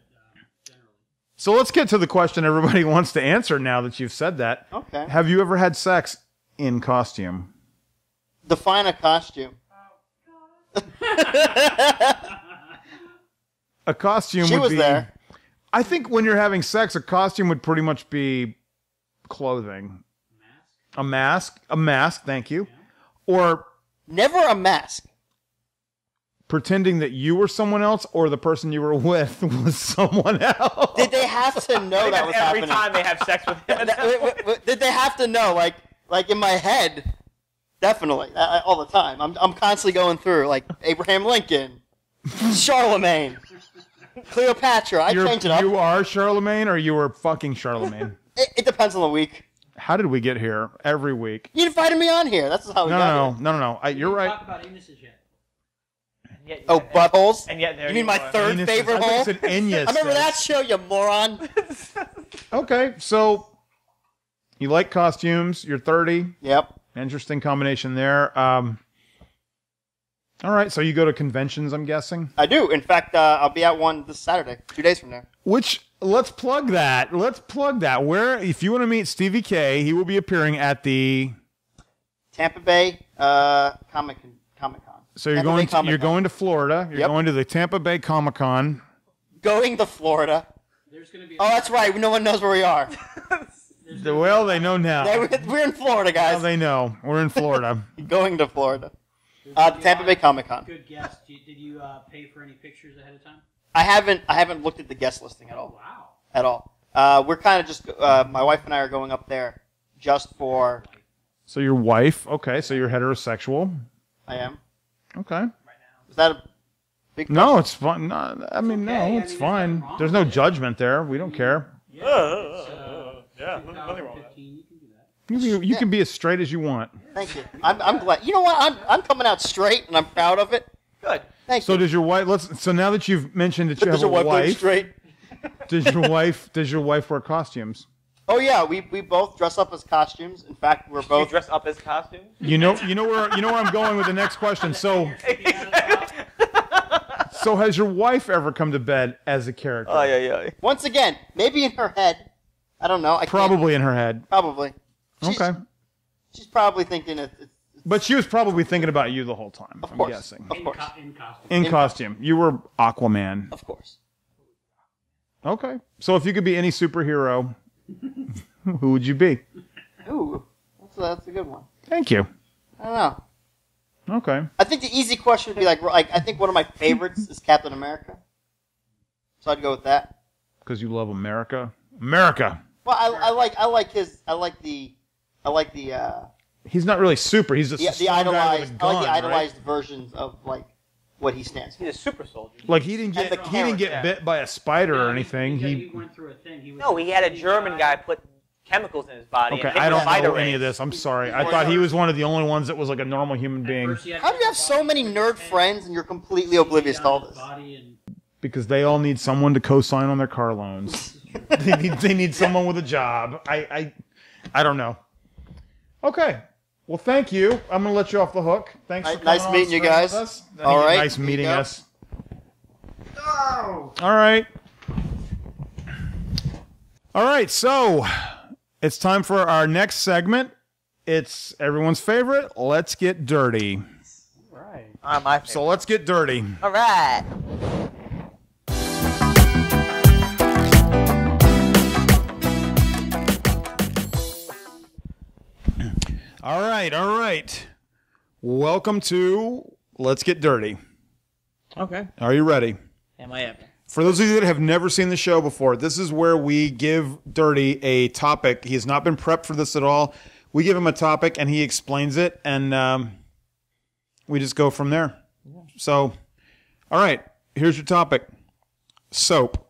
generally. So let's get to the question everybody wants to answer now that you've said that. Okay. Have you ever had sex in costume? Define a costume. A costume She would was be. there. I think when you're having sex, a costume would pretty much be clothing. A mask. A mask. Thank you. Or Never a mask. pretending that you were someone else, or the person you were with was someone else. Did they have to know that was every happening? time they have sex with him. Did they have to know? Like in my head, definitely, all the time. I'm constantly going through like Abraham Lincoln, Charlemagne, Cleopatra. I change it up. You are Charlemagne, or you were fucking Charlemagne? It depends on the week. How did we get here? Every week. You invited me on here. That's how we got here. No. You're We right. Talk about anuses yet. Oh, buttholes? And yet there You mean my are. third Anuses. favorite I thought you hole? said Enya I remember that says. show, you moron. Okay, so you like costumes. You're 30. Yep. Interesting combination there. All right, so you go to conventions, I'm guessing. I do. In fact, I'll be at one this Saturday, 2 days from now. Let's plug that. Where, if you want to meet Stevie K, he will be appearing at the. Tampa Bay Comic Con. So you're Tampa Bay going. Comic-Con. You're going to Florida. You're Yep. going to the Tampa Bay Comic Con. Going to Florida. There's going to be. Oh, that's right. No one knows where we are. Well, they know now. We're in Florida, Now guys. they know. We're in Florida. Going to Florida. The Tampa Bay Comic Con. Good guess. Did you pay for any pictures ahead of time? I haven't looked at the guest listing at all. Wow. At all. We're kind of just my wife and I are going up there just for. So your wife. Okay, so you're heterosexual. I am. Okay. Is that a big? No, it's fine. No, I mean, okay. I no, mean, it's there's fine. nothing wrong There's no with it. judgment there. We don't care. Yeah, nothing wrong with that. You can do that. You can be as straight as you want. Thank you. I'm glad. You know what? I'm coming out straight, and I'm proud of it. Good. Thank So you. does your wife? So now that you've mentioned that you have Does a your wife look wife, straight? does your wife wear costumes? Oh yeah, we both dress up as costumes. In fact, we're You both. dress up as costumes? You know where I'm going with the next question. So has your wife ever come to bed as a character? Oh, yeah. Once again, maybe in her head. I don't know. I can't- Probably in her head. Probably. Okay. She's probably thinking it's But she was probably thinking about you the whole time. Of I'm course. guessing. Of course. In costume. In costume, you were Aquaman. Of course. Okay. So if you could be any superhero, who would you be? Ooh, that's a good one. Thank you. I don't know. Okay. I think the easy question would be like I think one of my favorites is Captain America. So I'd go with that. Because you love America. America. Well, I like the He's not really super. He's just a strong guy with a gun, right? idolized versions of like what he stands for. He's a super soldier. Like he didn't And get the he didn't get character. bit by a spider or anything. He He went through a thing. He was No, he had a German guy put chemicals in his body. Okay, and I don't know vitamins. any of this. I'm sorry. I thought he was one of the only ones that was like a normal human being. How do you have so many nerd friends and you're completely oblivious to all this? Because they all need someone to co-sign on their car loans. they need someone with a job. I don't know. Okay. Well, thank you. I'm gonna let you off the hook. Thanks for coming nice on meeting you and guys. with us. All right. Nice meeting Here you go. us. All right. All right. So it's time for our next segment. It's everyone's favorite. Let's get dirty. Right. My favorite. So let's get dirty. All right. All right. All right. Welcome to Let's Get Dirty. Okay. Are you ready? Am I ever? For those of you that have never seen the show before, this is where we give Dirty a topic. He has not been prepped for this at all. We give him a topic and he explains it, and we just go from there. So, all right, here's your topic. Soap.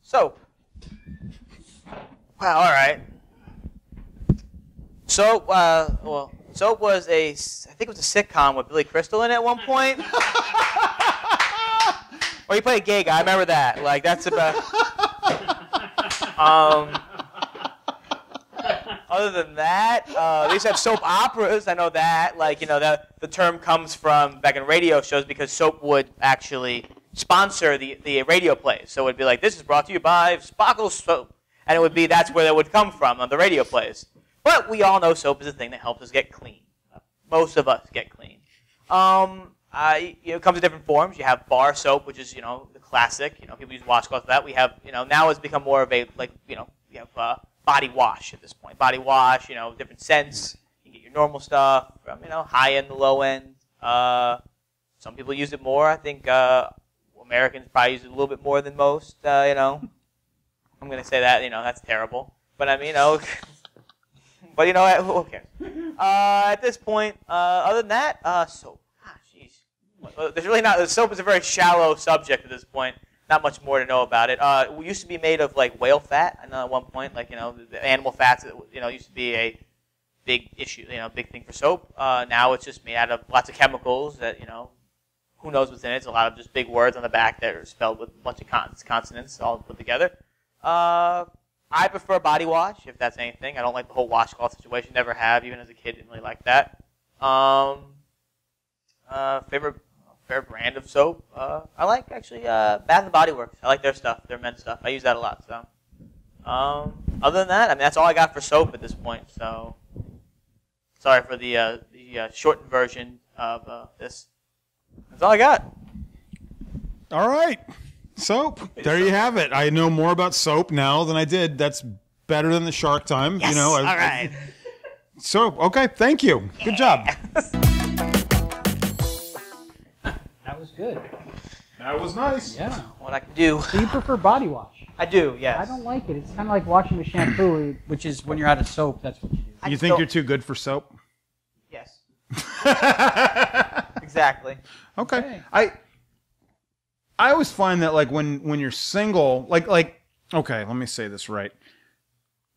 Soap. Wow, all right. Soap, Soap was I think it was a sitcom with Billy Crystal in it at one point. Or he played a gay guy, I remember that. Like, that's about... Other than that, they used to have soap operas, I know that. Like, you know, the term comes from back in radio shows because Soap would actually sponsor the radio plays. So it would be like, this is brought to you by Sparkle Soap. And it would be, that's where that would come from, on the radio plays. But we all know soap is a thing that helps us get clean. Most of us get clean. It comes in different forms. You have bar soap, which is, the classic. People use washcloths for that. We have, now it's become more of a, you have body wash at this point. Body wash, different scents. You get your normal stuff from, high end to low end. Some people use it more. I think Americans probably use it a little bit more than most, I'm going to say that, that's terrible. But I mean, but who cares? At this point, other than that, soap. There's really not. Soap is a very shallow subject at this point. Not much more to know about it. It used to be made of like whale fat. I know at one point, the animal fats. Used to be a big issue. Big thing for soap. Now it's just made out of lots of chemicals that who knows what's in it. It's a lot of just big words on the back that are spelled with a bunch of consonants all put together. I prefer body wash if that's anything. I don't like the whole washcloth situation. Never have. Even as a kid, didn't really like that. Favorite brand of soap? I like actually Bath and Body Works. I like their stuff, their men's stuff. I use that a lot. So, other than that, I mean that's all I got for soap at this point. So, sorry for the shortened version of this. That's all I got. All right, soap. There you have it. I know more about soap now than I did. That's better than the Shark Time. Yes. All right. Soap. Okay. Thank you. Good job. That was good. That was nice. Yeah. What I can do. So you prefer body wash? I do. Yes. I don't like it. It's kind of like washing with shampoo, which is when you're out of soap. That's what you do. You think you're too good for soap? Yes. Exactly. Okay. I always find that when you're single, okay, let me say this right.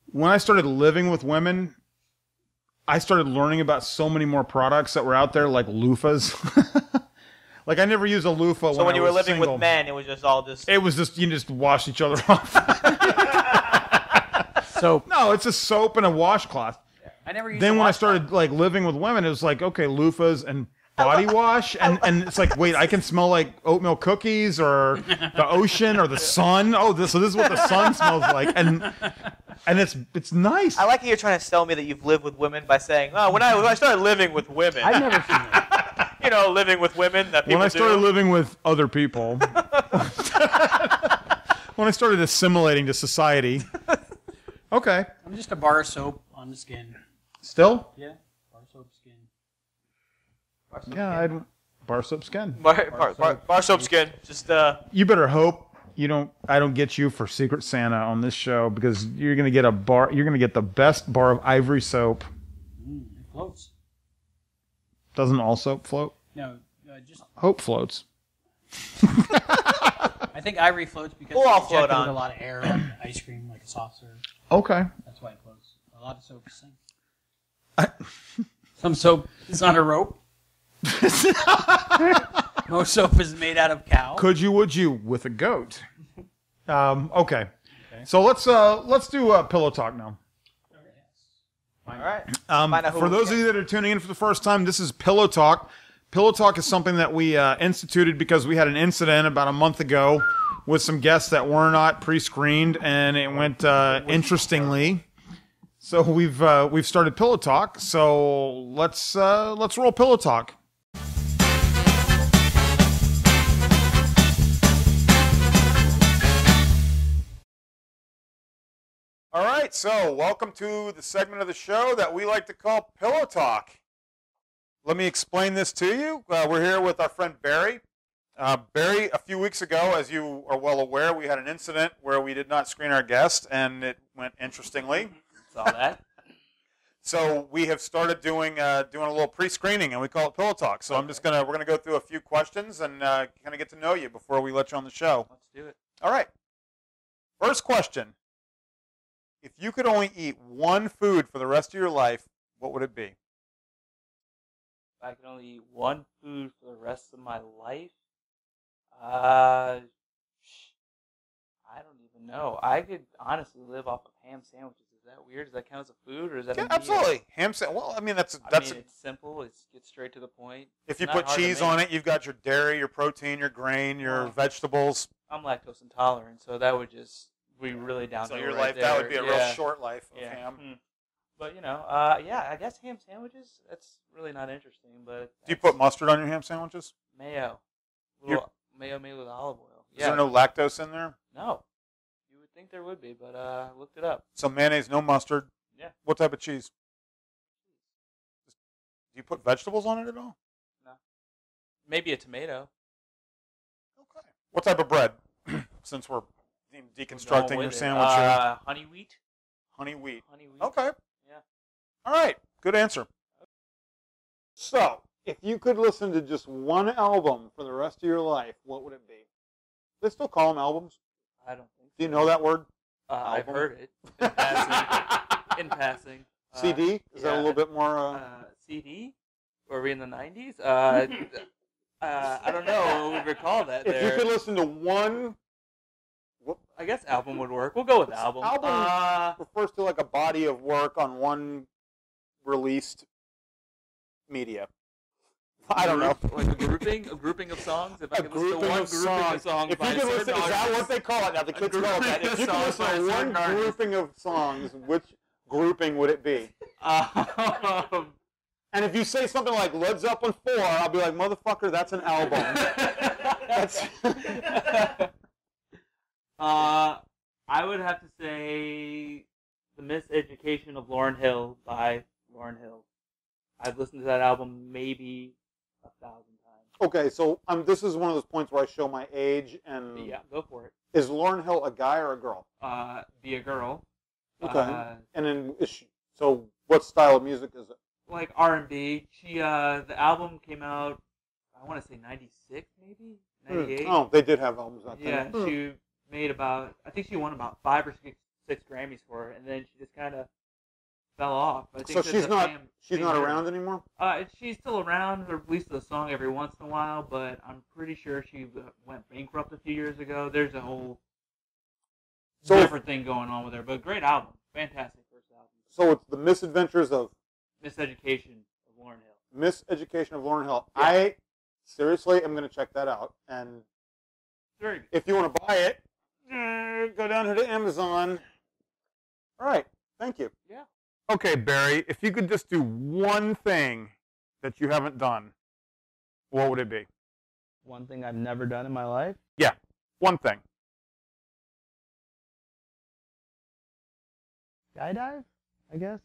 When I started living with women, I started learning about so many more products that were out there, like loofahs. I never used a loofah. So when you were living single. with men, it was just all just. It was just you just wash each other off. Soap. No, it's a soap and a washcloth. I never used. Then when I started living with women, it was like okay, loofahs and body wash, and it's like wait, I can smell like oatmeal cookies or the ocean or the sun. Oh, so this is what the sun smells like, and it's nice. I like how you're trying to sell me that you've lived with women by saying, "Oh, when I started living with women." I've never seen that. Living with women that people when I started do. living with other people, when I started assimilating to society. Okay. I'm just a bar of soap on the skin. Still? Yeah. Bar soap skin. Yeah, bar soap skin. Bar soap skin. Just You better hope I don't get you for Secret Santa on this show because you're gonna get the best bar of ivory soap. It floats. Doesn't all soap float? No, just. Hope floats. I think ivory floats because We'll all it's float injected with on. a lot of air, like ice cream, like a soft serve. Okay. That's why it floats. A lot of soap sink. Some soap is on a rope. Most soap is made out of cow. Could you, would you, with a goat? Okay. So let's do pillow talk now. All right. For those of you that are tuning in for the first time, this is Pillow Talk. Pillow Talk is something that we instituted because we had an incident about a month ago with some guests that were not pre-screened, and it went interestingly. So we've started Pillow Talk. So let's roll Pillow Talk. All right, so welcome to the segment of the show that we like to call Pillow Talk. Let me explain this to you. We're here with our friend Barry. Barry, a few weeks ago, as you are well aware, we had an incident where we did not screen our guest, and it went interestingly. Saw that. So we have started doing a little pre-screening, and we call it Pillow Talk. So we're gonna go through a few questions and kind of get to know you before we let you on the show. Let's do it. All right. First question. If you could only eat one food for the rest of your life, what would it be? If I could only eat one food for the rest of my life, I don't even know. I could honestly live off of ham sandwiches. Is that weird? Does that count as a food, or is that a meal? Absolutely. Ham sandwich. Well, I mean it's simple. It's get straight to the point. If you put cheese on it, you've got your dairy, your protein, your grain, your vegetables. I'm lactose intolerant, so that would just be really down. So to your right life, there. that would be a real short life of ham. But I guess ham sandwiches. That's really not interesting. But do you put mustard on your ham sandwiches? Mayo, mayo made with olive oil. Is there no lactose in there? No. You would think there would be, but I looked it up. So mayonnaise, no mustard. Yeah. What type of cheese? Do you put vegetables on it at all? No. Maybe a tomato. Okay. What type of bread? Since we're deconstructing your sandwich here. Honey wheat. Honey wheat. Honey wheat. Okay. Yeah. All right. Good answer. So, if you could listen to just one album for the rest of your life, what would it be? Do they still call them albums? I don't think so. Do you know that word? I've heard it in passing. In passing. CD? Is that a little bit more... CD? Were we in the 90s? I don't know what we recall that If you could listen to one... I guess album would work. We'll go with album. Album refers to like a body of work on one released media. I don't know. Like a grouping of songs? If I could listen to one grouping of songs if you could listen, is that what they call it now? The kids call it that. If you could listen to one grouping of songs, which grouping would it be? And if you say something like Led Zeppelin 4, I'll be like, motherfucker, that's an album. I would have to say The Miseducation of Lauryn Hill by Lauryn Hill. I've listened to that album maybe 1,000 times. Okay, so this is one of those points where I show my age, and yeah, go for it. Is Lauryn Hill a guy or a girl? Be a girl. Okay, and then so what style of music is it? Like R&B. She the album came out, I want to say 96 maybe 98. Oh, they did have albums out there. Yeah, she made I think she won about 5 or 6 Grammys for it, and then she just kind of fell off. I think so she's not around anymore? She's still around, or releases a song every once in a while, but I'm pretty sure she went bankrupt a few years ago. There's a whole different thing going on with her, but great album. Fantastic first album. So it's The Misadventures of... Miseducation of Lauryn Hill. Miseducation of Lauryn Hill. Yeah. I seriously am going to check that out. And if you want to buy it, go down here to Amazon. All right. Thank you. Yeah. Okay, Barry, if you could just do one thing that you haven't done, what would it be? One thing I've never done in my life? Yeah, one thing. Skydive, I guess,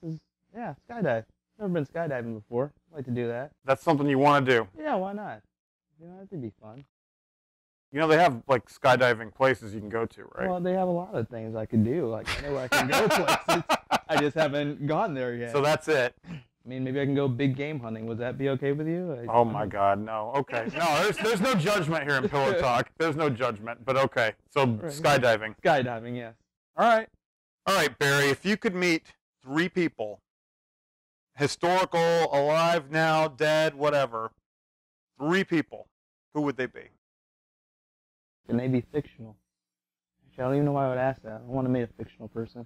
skydive. Never been skydiving before. I'd like to do that. That's something you want to do? Yeah, why not? That'd be fun. They have, like, skydiving places you can go to, right? Well, they have a lot of things I can do. Like, I know I can go places. I just haven't gone there yet. So that's it. I mean, maybe I can go big game hunting. Would that be okay with you? Oh, my God, no. Okay. No, there's no judgment here in Pillow Talk. There's no judgment, but okay. So skydiving. Skydiving, yes. All right. All right, Barry, if you could meet 3 people, historical, alive now, dead, whatever, 3 people, who would they be? Can they be fictional? Actually, I don't even know why I would ask that. I want to meet a fictional person.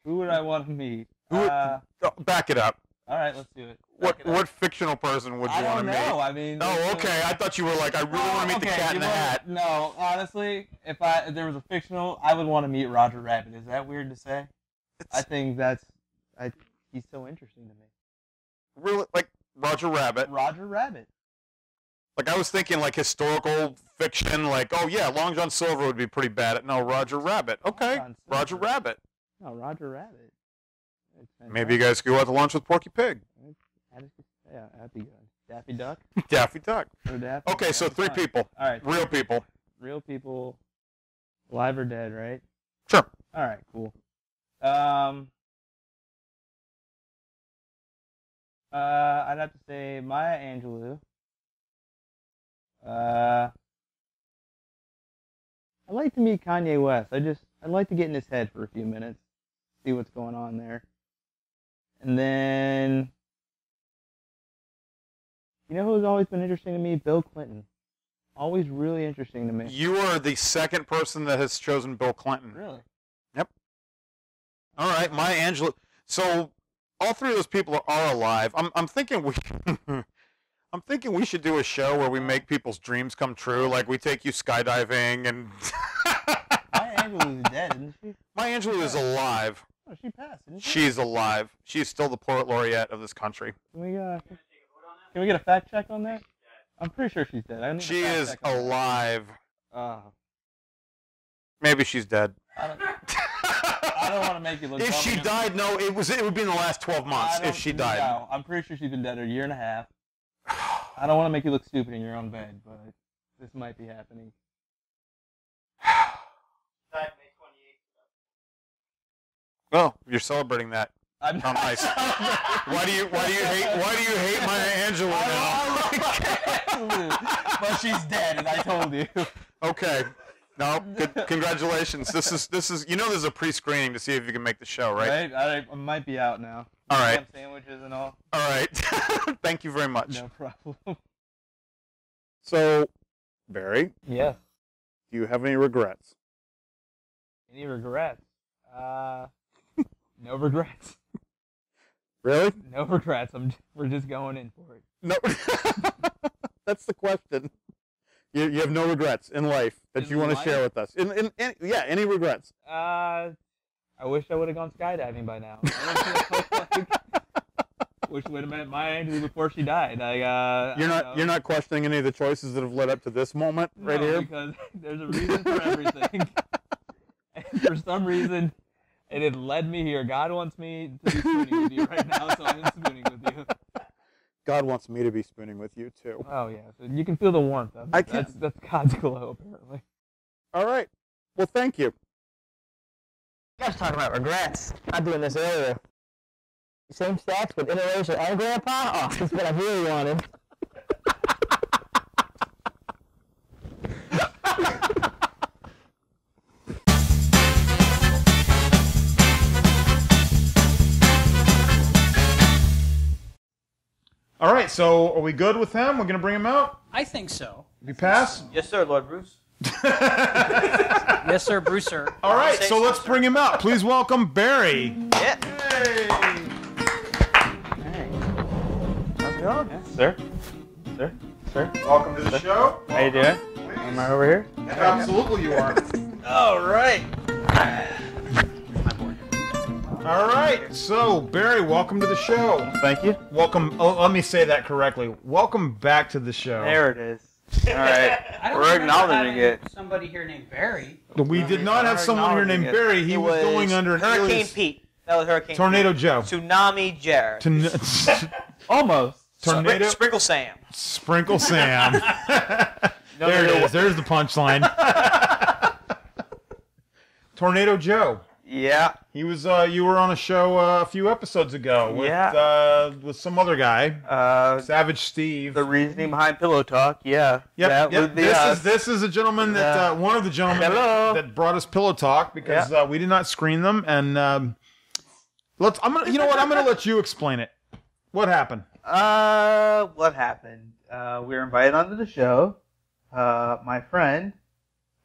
Who would I want to meet? Back it up. All right, let's do it. What fictional person would you want to meet? I don't know. I mean. Oh, okay. I thought you were like, I really want to meet the Cat in the Hat. No, honestly, if there was a fictional, I would want to meet Roger Rabbit. Is that weird to say? I think he's so interesting to me. Really, like Roger Rabbit. Roger Rabbit. Like I was thinking, like historical fiction. Like, oh yeah, Long John Silver would be pretty bad at. No, Roger Rabbit. Okay, Roger Rabbit. No, Roger Rabbit. Maybe you guys could go out to lunch with Porky Pig. Yeah, that'd be good. Daffy Duck? Daffy Duck. Daffy okay, so 3 people. All right. Real people. Real people. Alive or dead, right? Sure. All right, cool. I'd have to say Maya Angelou. I'd like to meet Kanye West. I'd like to get in his head for a few minutes, see what's going on there. And then, you know who's always been interesting to me? Bill Clinton. Always really interesting to me. You are the second person that has chosen Bill Clinton. Really? Yep. All right, Maya Angelou. So all 3 of those people are alive. I'm thinking we should do a show where we make people's dreams come true. Like we take you skydiving and. Maya Angelou is dead, isn't she? Maya Angelou is alive. Oh, she passed, didn't she? She's alive. She's still the poet laureate of this country. Can we get a fact check on that? I'm pretty sure she's dead. She is alive. Maybe she's dead. I don't want to make you look. If she died, no, it would be in the last 12 months. If she died, no, I'm pretty sure she's been dead a year and a half. I don't want to make you look stupid in your own bed, but this might be happening. Well, you're celebrating that. I'm nice. Why do you hate Maya Angelou now? But she's dead, as I told you. Okay. No, good. Congratulations. This is there's a pre-screening to see if you can make the show, right? I might be out now. All right. Have sandwiches and all. All right. Thank you very much. No problem. So, Barry. Yes. Do you have any regrets? Any regrets? No regrets. Really? No regrets. We're just going in for it. No. That's the question. You have no regrets in life that you want to share with us. Any regrets? I wish I would have gone skydiving by now. Wish would have met Maya Angelou before she died. You're not questioning any of the choices that have led up to this moment right here? Because there's a reason for everything. And for some reason, it had led me here. God wants me to be spooning with you right now, so I'm spooning with you. God wants me to be spooning with you, too. Oh, yeah. So you can feel the warmth of it. That's God's glow, apparently. All right. Well, thank you. You guys talking about regrets. I'm doing this earlier. Same stats with interracial and grandpa? Oh, that's what I really wanted. All right, so are we good with him? We're going to bring him out? I think so. We pass? Yes, sir, Lord Bruce. Yes, sir, Brewster. All right, so let's bring him out. Please welcome Barry. Yeah. Hey. How's it going? Yeah, sir. Sir. Welcome to the show. How you doing? Am I over here? Absolutely you are. All right. All right, so Barry, welcome to the show. Thank you. Welcome. Oh, let me say that correctly. Welcome back to the show. There it is. All right, we're acknowledging it. Somebody here named Barry. We did not have someone here named Barry. He was going under Hurricane alias Pete. That was Hurricane Tornado Pete. Joe. Tsunami Jared. Almost. Tornado. Sprinkle Sam. Sprinkle Sam. There it is. There's the punchline. Tornado Joe. Yeah. He was. You were on a show a few episodes ago with some other guy, Savage Steve. The reasoning behind Pillow Talk. Yeah. Yep. This is a gentleman that one of the gentlemen that brought us Pillow Talk because we did not screen them, and I'm gonna let you explain it. What happened? What happened? We were invited onto the show. My friend,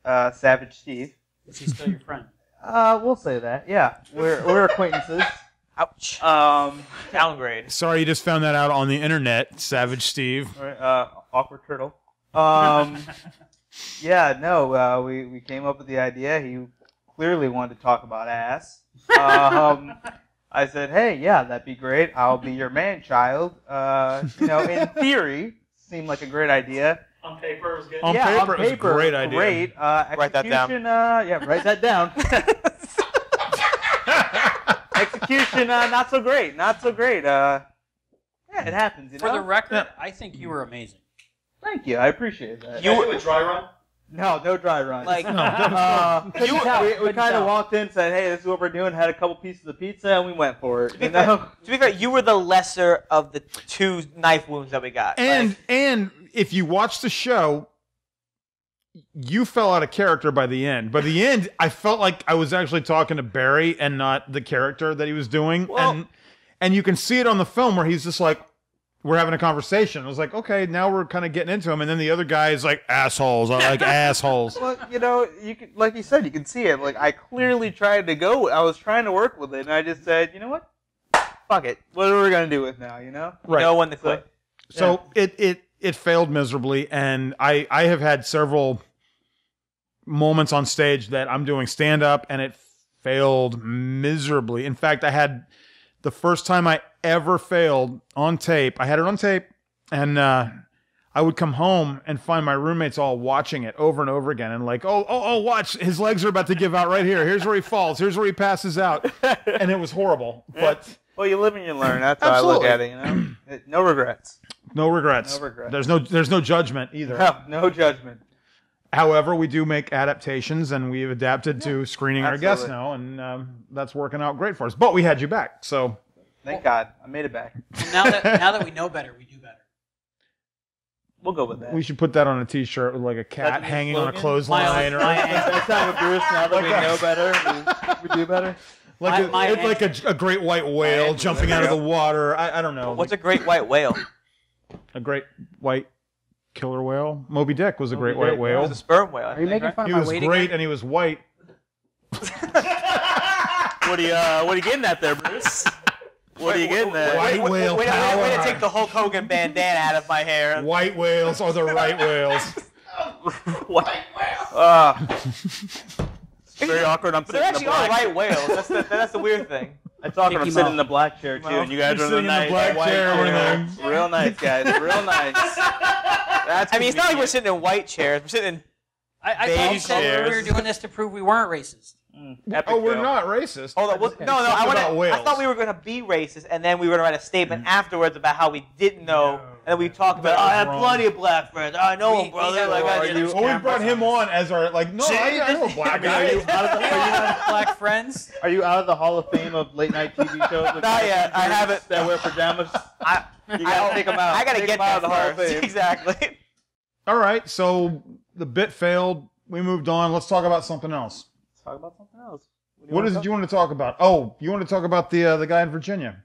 Savage Steve. Is he still your friend? We'll say that. Yeah, we're acquaintances. Ouch. Downgrade. Sorry, you just found that out on the internet, Savage Steve. Awkward turtle. We came up with the idea. He clearly wanted to talk about ass. I said, hey, yeah, that'd be great. I'll be your man-child. In theory, seemed like a great idea. On paper, it was good. On paper, it was a great idea. Great. Write that down. Write that down. Execution, not so great. Not so great. It happens. For the record, I think you were amazing. Thank you. I appreciate that. You do a dry run? No dry run. Like, we kind of walked in, said, "Hey, this is what we're doing." Had a couple pieces of pizza, and we went for it. To be fair, you were the lesser of the two knife wounds that we got. And if you watch the show, you fell out of character by the end. By the end, I felt like I was actually talking to Barry and not the character that he was doing. Well, and you can see it on the film where he's just like, we're having a conversation. I was like, okay, now we're kind of getting into him. And then the other guy is like, assholes. I like assholes. Well, you could, like you said, you can see it. Like, I clearly tried to go. I was trying to work with it, and I just said, you know what? Fuck it. What are we going to do with now, Right. You know when to quit. So it failed miserably, and I have had several moments on stage that I'm doing stand-up, and it failed miserably. In fact, I had the first time I ever failed on tape. I had it on tape, and I would come home and find my roommates all watching it over and over again, and like, oh, watch, his legs are about to give out right here. Here's where he falls. Here's where he passes out, and it was horrible. But well, you live and you learn. That's how I look at it. No regrets. No regrets. No regrets. There's no judgment either. No judgment. However, we do make adaptations, and we've adapted to screening our guests now, and that's working out great for us. But we had you back, so thank God I made it back. Now that we know better, we do better. We'll go with that. We should put that on a T-shirt with like a cat hanging on a clothesline, or that's how Bruce. Now that we know better, we do better. Like a great white whale jumping out of the water. I don't know. What's a great white whale? A great white killer whale? Moby Dick was a great white whale. It was a sperm whale. Are you making fun of my weight He was great, again? and he was white. What are you getting at there, Bruce? What are you getting at? White whale Way power. to take the Hulk Hogan bandana out of my hair. White whales are the right whales. White very awkward. I'm But they're actually all right whales. That's the weird thing. I'm I'm sitting in the black chair too, and you guys are in the nice black white chair. Real nice, guys. Real nice. That's I mean, it's not like we're sitting in white chairs. We're sitting in I beige thought you said chairs. we were doing this to prove we weren't racist. Oh, we're not racist. Hold on. No. I thought we were going to be racist, and then we were going to write a statement afterwards about how we didn't know, and then we talked about, I have plenty of black friends. I know them, brother. We brought him on as our, like, no, I know a black guy. Are you Black friends? Are you out of the Hall of Fame of late night TV shows? Not yet. I haven't. That wear pajamas. You gotta take them out. I got to Take get 'em out of the Hall of first. Fame. Exactly. All right, so the bit failed. We moved on. Let's talk about something else. Let's talk about something else. What is it you want to talk about? Oh, you want to talk about the guy in Virginia.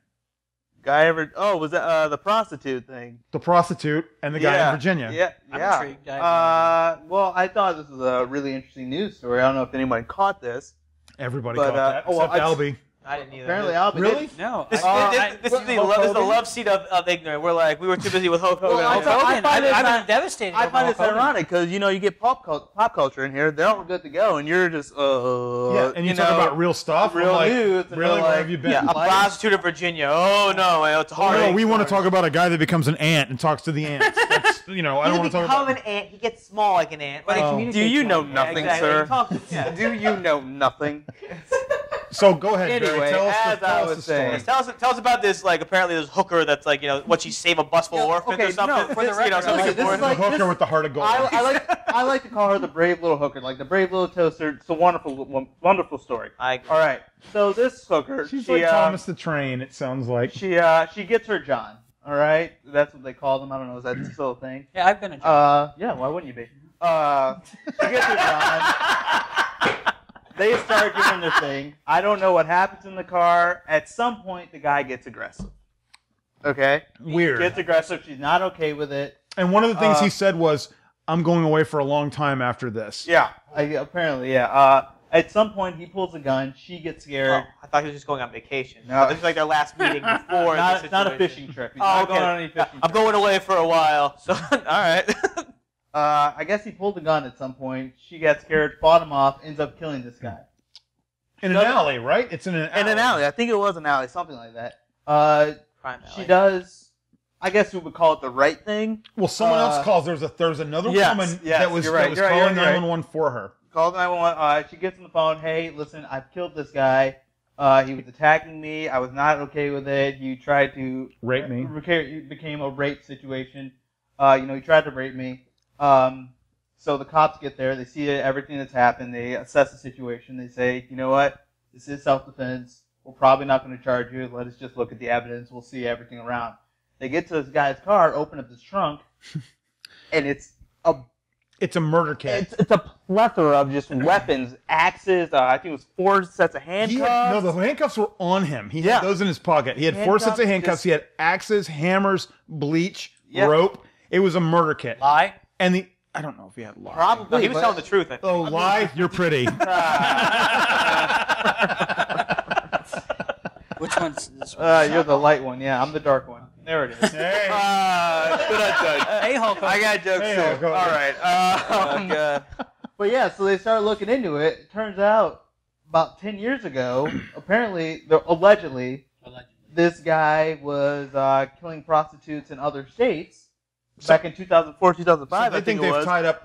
Was that the prostitute thing? The prostitute and the guy in Virginia. Yeah. I'm intrigued. Well, I thought this was a really interesting news story. I don't know if anyone caught this. Everybody But, caught that, except Albie. I didn't either. Apparently, Albie Really? No. This Hulk is the love seat of ignorant. We're like, we were too busy with Hulk Hogan. Well, Hulk Hogan. I find I've this- been devastated. I over find Hulk this Hogan. ironic because you get pop culture in here. They're all good to go, and you're just Yeah, and you talk about real stuff. real I'm like, news, and really? they're Where like, have you been? Yeah, a prostitute in Virginia. Oh no, it's Oh, hard. no, we want to talk about a guy that becomes an ant and talks to the ants. That's, I don't want to talk about. an ant. He gets small like an ant. But Oh. Do you know nothing, exactly. sir? He talks- yeah. Do you know nothing? So go ahead, Anyway, Barry. Tell us as the, I tell us was the story. saying- Yes, tell us about this. Like, apparently, this hooker that's like, what she save a bus full of orphans or something. for the record, something this is important. like- The hooker with the heart of gold. I like to call her the brave little hooker, like the brave little toaster. It's a wonderful story. All right, so this hooker, She's she, like Thomas the Train, it sounds like. she gets her John. All right, that's what they call them. I don't know, is that still a thing? Yeah, I've been a John. Yeah, why wouldn't you be? She gets her John. They start doing their thing. I don't know what happens in the car. At some point, the guy gets aggressive. Okay? Weird. Gets aggressive. She's not okay with it. And one of the things he said was, I'm going away for a long time after this. Yeah. Apparently, yeah. At some point, he pulls a gun. She gets scared. Oh, I thought he was just going on vacation. No. This is like their last meeting before. It's not a fishing trip. He's Oh, not okay. going on any fishing I'm trip. going away for a while. So, all right. I guess he pulled a gun at some point. She got scared, fought him off, ends up killing this guy. In an alley, right? It's in an alley. In an alley. I think it was an alley, something like that. Crime She alley. does, I guess we would call it the right thing. Well, someone else calls. There's another yes, woman yes, that was, you're right, that was you're right, calling you're right. 911 for her. Calls 911. She gets on the phone. Hey, listen, I've killed this guy. He was attacking me. I was not okay with it. He tried to Rape me. It became a rape situation. He tried to rape me. So the cops get there. They see everything that's happened. They assess the situation. They say, you know what? This is self-defense. We're probably not going to charge you. Let us just look at the evidence. We'll see everything around. They get to this guy's car, open up his trunk, and it's a murder kit. It's a plethora of just weapons, axes. I think it was 4 sets of handcuffs. The handcuffs were on him. He had those in his pocket. He had 4 sets of handcuffs. He had axes, hammers, bleach, rope. It was a murder kit. Lie? And I don't know if he had lie. Probably. No, he was telling the truth. I think. Oh, lie? You're pretty. Which one's this one? You're the light one. Yeah, I'm the dark one. There it is. Hey. Good judge. Hey, Hulk. I got jokes Hey, too. Hulk, go All ahead. right. But yeah, so they started looking into it. It turns out about 10 years ago, allegedly, this guy was killing prostitutes in other states back in 2004, 2005. So they think they've tied up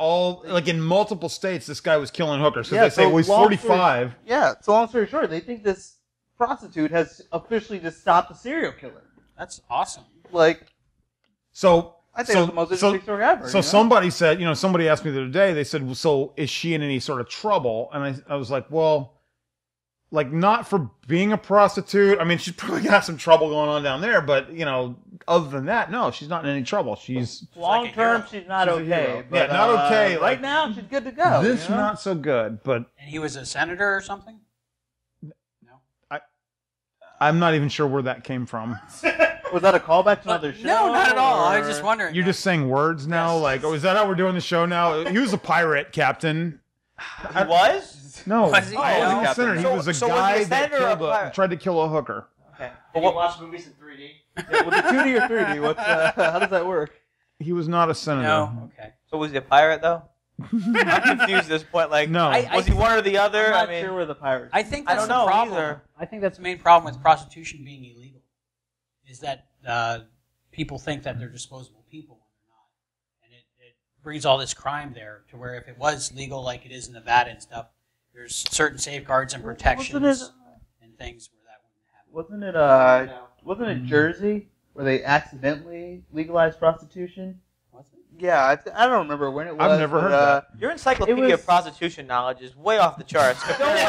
in multiple states, this guy was killing hookers. So Yeah, they say, well, he's 45. So long story short, they think this prostitute has officially just stopped a serial killer. That's awesome. So I think it's the most interesting story ever. So somebody said, somebody asked me the other day, they said, well, so is she in any sort of trouble? And I was like, well, not for being a prostitute. I mean, she's probably got some trouble going on down there, but, other than that, no, she's not in any trouble. She's long term, she's not okay. But, not okay. Right now, she's good to go. This not so good, but. And he was a senator or something? I'm not even sure where that came from. Was that a callback to another show? No, not at all. I was just wondering. You're just saying words now? Yes. Is that how we're doing the show now? He was a pirate, Captain. He was? No. Was he? He wasn't a senator. He was a guy that tried to kill a hooker. Okay. Did you watch movies in 3D? Yeah, was it 2D or 3D? How does that work? He was not a senator. No. Okay. So was he a pirate, though? I'm confused at this point. No. Was he one or the other? I'm not sure where the pirates. I think I that's don't the know problem. either. I think that's the main problem with prostitution being illegal, is that people think that they're disposable people when they're not, and it brings all this crime there to where if it was legal like it is in Nevada and stuff, there's certain safeguards and protections and things where that wouldn't happen. Wasn't it Jersey where they accidentally legalized prostitution? Was it? Yeah, I don't remember when it was. I've never heard that. Your encyclopedia of prostitution knowledge is way off the charts. Don't worry about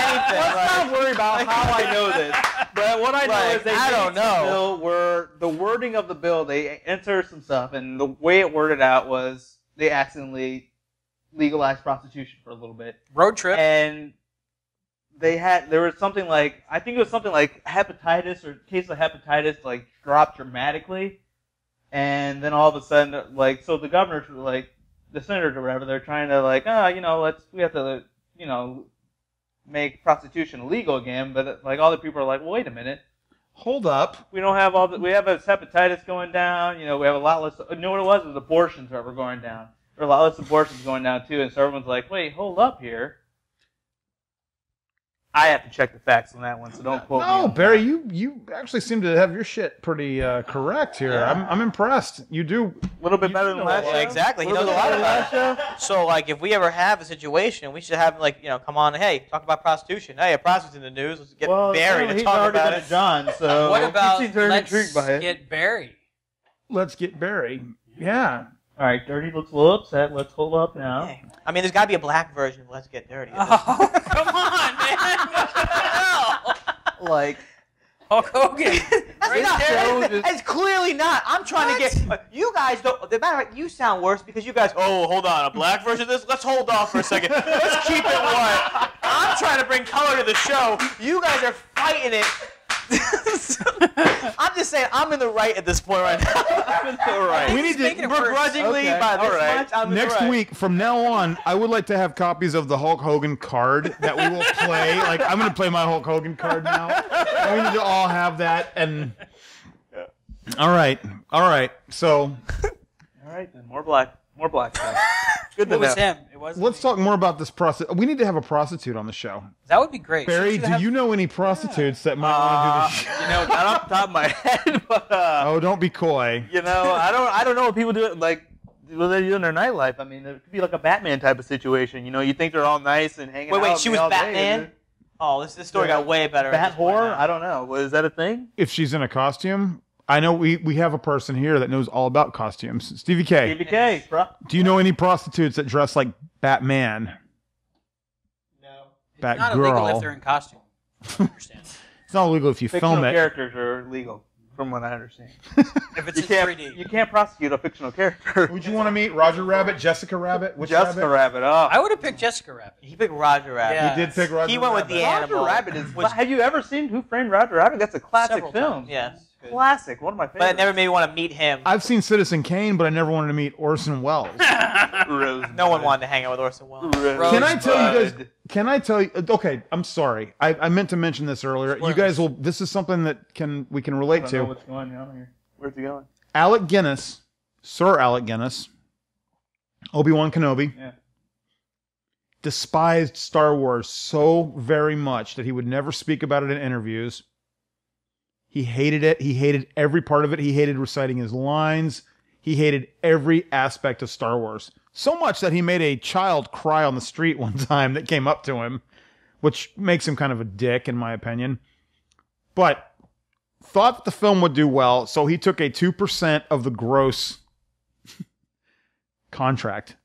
anything. Let's not worry about how I know this. But what I know is they made some bill where the wording of the bill, they entered some stuff, and the way it worded out was they accidentally legalized prostitution for a little bit. Road trip. And there was something like, I think it was something like hepatitis or case of hepatitis dropped dramatically. And then all of a sudden, so the governors were the senators or whatever, they're trying to we have to, make prostitution illegal again. But all the people are like, well, wait a minute. Hold up. We don't have we have a hepatitis going down. We have a lot less. You know what it was? It was abortions that were going down. There were a lot less abortions going down too. And so everyone's like, wait, hold up here. I have to check the facts on that one, so don't quote me. No, on Barry, that. you actually seem to have your shit pretty correct here. Yeah. I'm impressed. You do A little bit better than last Well, show. exactly. He Little knows a bit lot better than about it. last show. So, like, if we ever have a situation, we should have, like, come on, hey, talk about prostitution. Hey, a prostitute's in the news. Let's get Barry to he's talk already about done it. it, John. So What about he seems very let's intrigued by it. get Barry? Let's get Barry. Yeah. All right, Dirty looks a little upset. Let's hold up now. Okay. I mean, there's got to be a black version of Let's Get Dirty. Oh, come on, man! Like, Hulk Hogan. It's clearly not. I'm trying to get. You guys don't. The matter of fact, you sound worse because you guys. Oh, hold on. A black version of this? Let's hold off for a second. Let's keep it what? I'm trying to bring color to the show. You guys are fighting it. I'm just saying, I'm in the right at this point right now. I'm in the right. We need to begrudgingly by this much. I'm in next the right. week, from now on, I would like to have copies of the Hulk Hogan card that we will play. Like, I'm going to play my Hulk Hogan card now. And we need to all have that. And all right. So all right, then more black stuff. Good to It was know. him. It was. let's talk more about this prostitute. We need to have a prostitute on the show. That would be great. Barry, Should do you know any prostitutes that might want to do this? Not off the top of my head, but Oh, don't be coy. I don't know what people do. Like, what they do in their nightlife. I mean, it could be like a Batman type of situation. You think they're all nice and hanging out. Wait, with she me was all day, Batman? and Oh, this story got way better. Bat at this point whore? now. I don't know. Was that a thing? If she's in a costume, I know we have a person here that knows all about costumes. Stevie K. BBK, bro. Do you know any prostitutes that dress like Batman? No. It's not illegal if they're in costume. I understand. It's not illegal if you Fictional film it. characters are legal, from what I understand. If it's in 3D. You can't prosecute a fictional character. Who'd you want to meet? Roger Rabbit, Jessica Rabbit? Which Jessica Rabbit. Oh. I would have picked Jessica Rabbit. He picked Roger Rabbit. Yeah. He did pick Roger He went with Rabbit. the Roger animal. Rabbit is. which- Have you ever seen Who Framed Roger Rabbit? That's a classic Several film. times. Yes. Classic. One of my But favorites. it never made me want to meet him. I've seen Citizen Kane, but I never wanted to meet Orson Welles. No one wanted to hang out with Orson Welles. Can I tell you guys? Can I tell you? Okay, I'm sorry. I meant to mention this earlier. You guys will. This is something that we can relate I don't know to. what's going on here. Where's he going? Alec Guinness, Sir Alec Guinness, Obi-Wan Kenobi, Yeah. despised Star Wars so very much that he would never speak about it in interviews. He hated it. He hated every part of it. He hated reciting his lines. He hated every aspect of Star Wars. So much that he made a child cry on the street one time that came up to him, which makes him kind of a dick, in my opinion. But thought that the film would do well, so he took a 2% of the gross contract.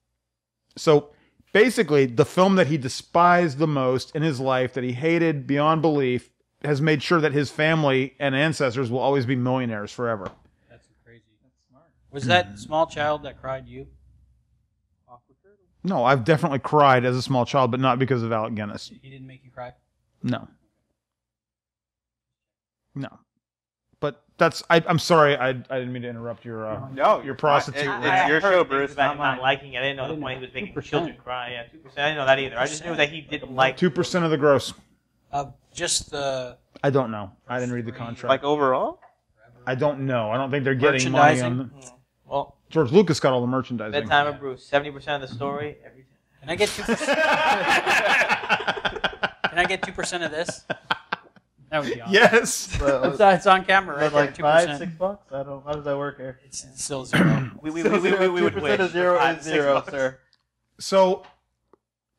So basically, the film that he despised the most in his life, that he hated beyond belief, has made sure that his family and ancestors will always be millionaires forever. That's crazy. That's smart. Was that small child that cried you? No, I've definitely cried as a small child, but not because of Alec Guinness. He didn't make you cry? No. But that's. I'm sorry. I didn't mean to interrupt your. No, your prostitute. It's your show, Bruce. About Not him mine. not liking it. I didn't know the point he was making children cry. Yeah, 2%. I didn't know that either. I just knew that he didn't like. 2% of the gross. Just the I don't know. I didn't read the contract. Like overall? I don't know. I don't think they're getting money on. merchandising. Well, George Lucas got all the merchandising. Bedtime of Bruce. 70% of the story. Every time. Can I get 2%? Can I get 2% of this? That would be awesome. Yes. It's on camera, right? Like there, 2%. $5-6? I don't. How does that work here? It's still zero. We would 2% wish. of zero $5, is zero, $6. sir. So,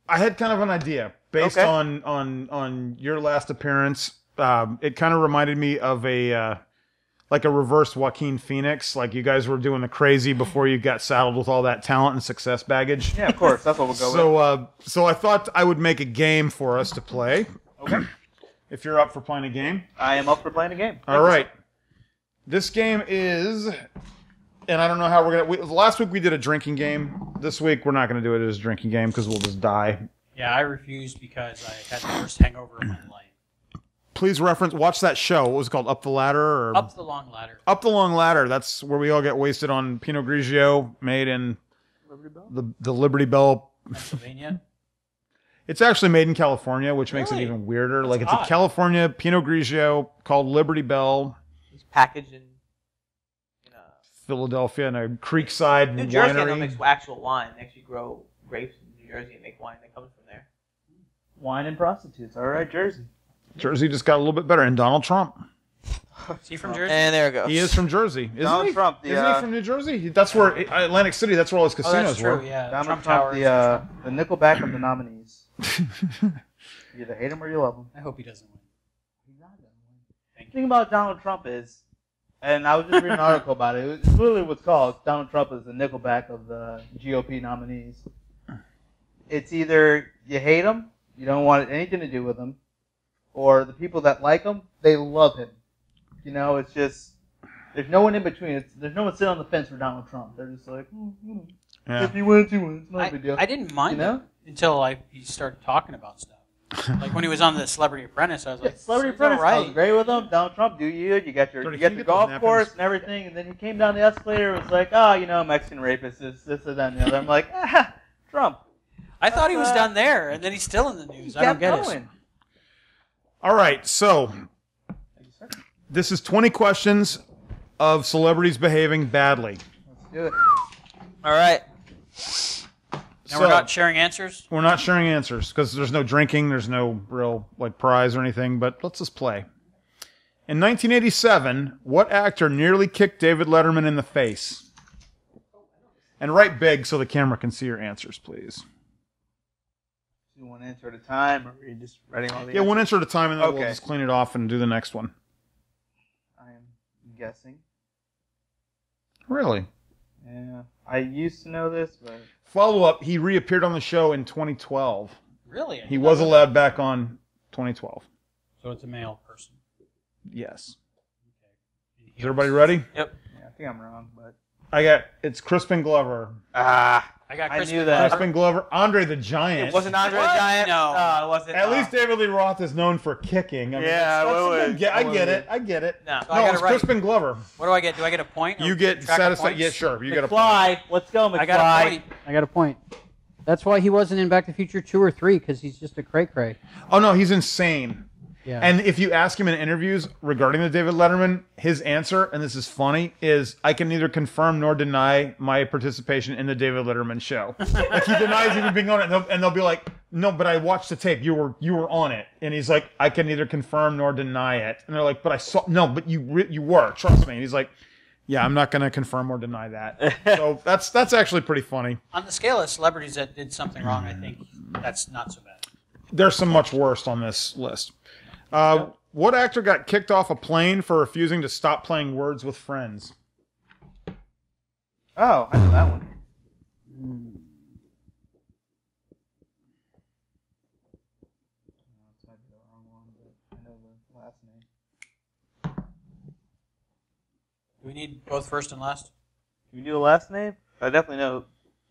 I had kind of an idea based Okay. on your last appearance. It kind of reminded me of a like a reverse Joaquin Phoenix. Like you guys were doing the crazy before you got saddled with all that talent and success baggage. Yeah, of course. That's what we'll go with. So I thought I would make a game for us to play. Okay. If you're up for playing a game. I am up for playing a game. All right. This game is, and I don't know how we're going to... Last week we did a drinking game. This week we're not going to do it as a drinking game because we'll just die. Yeah, I refused because I had the worst hangover of my life. Please watch that show. What was it called? Up the Ladder? Or Up the Long Ladder. Up the Long Ladder. That's where we all get wasted on Pinot Grigio made in the Liberty Bell. Pennsylvania. It's actually made in California, which makes it Really? even weirder. That's Like it's odd. a California Pinot Grigio called Liberty Bell, It's packaged in Philadelphia, in a Creekside New Jersey. They don't winery. mix actual wine. They actually grow grapes in New Jersey and make wine that comes from there. Wine and prostitutes. All right, Jersey. Jersey just got a little bit better. And Donald Trump. Is he from Jersey? And there it goes. He is from Jersey, isn't Donald he? Trump. Isn't he from New Jersey? That's where Atlantic City. That's where all his Oh, casinos that's true. were. Yeah, Donald Trump Trump, Tower. the Nickelback of the nominees. You either hate him or you love him. I hope he doesn't win. He's not gonna win. The thing about Donald Trump is, and I was just reading an article about it. It's literally what's called. Donald Trump is the Nickelback of the GOP nominees. It's either you hate him, you don't want anything to do with him, or the people that like him, they love him. You know, it's just there's no one in between. There's no one sitting on the fence for Donald Trump. They're just like, Yeah. if he wins, he wins. Not a big deal. I didn't mind You know? it until he started talking about stuff. Like when he was on the Celebrity Apprentice, I was like, Celebrity "He's Apprentice, all I was great with him. Donald Trump, do you? You got your Jordan, you got can you your get those golf napkins? course and everything, and then he came down the escalator. It was like, oh, you know, Mexican rapist, this and that and the other. I'm like, Trump. I thought he was done there, and then he's still in the news. I don't get it. All right, so this is 20 questions of celebrities behaving badly. Let's do it. All right. And we're not sharing answers? We're not sharing answers because there's no drinking, there's no real prize or anything, but let's just play. In 1987, what actor nearly kicked David Letterman in the face? And write big so the camera can see your answers, please. Do one answer at a time, or are you just writing all the Yeah, one answer at a time, and then we'll Okay. just clean it off and do the next one. I am guessing. Really? Yeah. I used to know this, but... Follow up, he reappeared on the show in 2012. Really? He was allowed back on 2012. So it's a male person. Yes. Is everybody ready? Yep. Yeah, I think I'm wrong, but... It's Crispin Glover. I got I Crispin knew that. Crispin Glover, Andre the Giant. It wasn't Andre the What? Giant? No. It wasn't. At least David Lee Roth is known for kicking. I mean, Yeah, that's a wait, good get. I get it. I get it. No. So I got it's it right. Crispin Glover. What do I get? Do I get a point? or You get track of satisfied. points? Yeah, sure. You get a point. McFly, let's go, McFly. I got a point. I got a point. That's why he wasn't in Back to the Future 2 or 3, because he's just a cray-cray. Oh no, he's insane. Yeah. And if you ask him in interviews regarding the David Letterman, his answer, and this is funny, is I can neither confirm nor deny my participation in the David Letterman show. Like he denies even being on it, and they'll be like, "No, but I watched the tape. You were on it." And he's like, "I can neither confirm nor deny it." And they're like, "But I saw no, but you were. Trust me." And he's like, "Yeah, I'm not going to confirm or deny that." So that's actually pretty funny. On the scale of celebrities that did something wrong, I think that's not so bad. There's some much worse on this list. What actor got kicked off a plane for refusing to stop playing Words with Friends? Oh, I know that one. This might be the wrong one, but I know the last name. Do we need both first and last? Can you do the last name? I definitely know the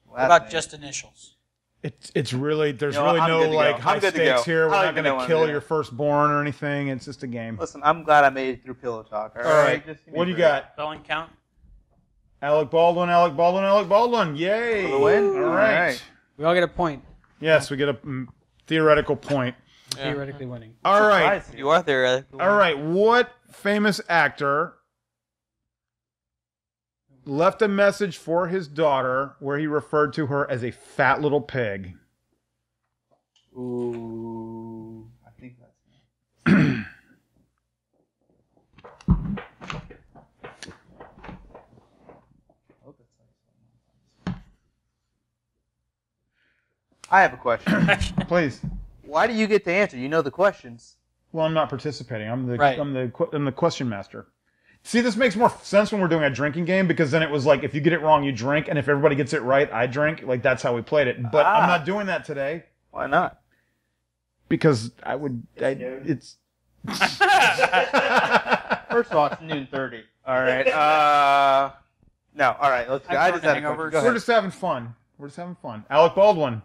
What last about name. just initials? It's really there's You know, really I'm no good to go. like I'm high good to stakes go. here. We're I not don't even know going what to I'm kill doing. your firstborn or anything. It's just a game. Listen, I'm glad I made it through Pillow Talk. All All right. Just give me What a do you break. got? Spelling count? Alec Baldwin, Alec Baldwin, Alec Baldwin. Yay! For the win? All All right. right. We all get a point. Yes, we get a theoretical point. Theoretically winning. All right. Surprise You are there. All right. What famous actor left a message for his daughter where he referred to her as a fat little pig? Ooh, I think that's. I have a question. Please. Why do you get to answer? You know the questions. Well, I'm not participating. I'm the Right. I'm the question master. See, this makes more sense when we're doing a drinking game because then it was like if you get it wrong, you drink, and if everybody gets it right, I drink. Like that's how we played it. But I'm not doing that today Why not? because it's. First of all, it's noon 30. All right. No. All right. Let's go. I just had a question. Go We're ahead. just having fun. We're just having fun. Alec Baldwin.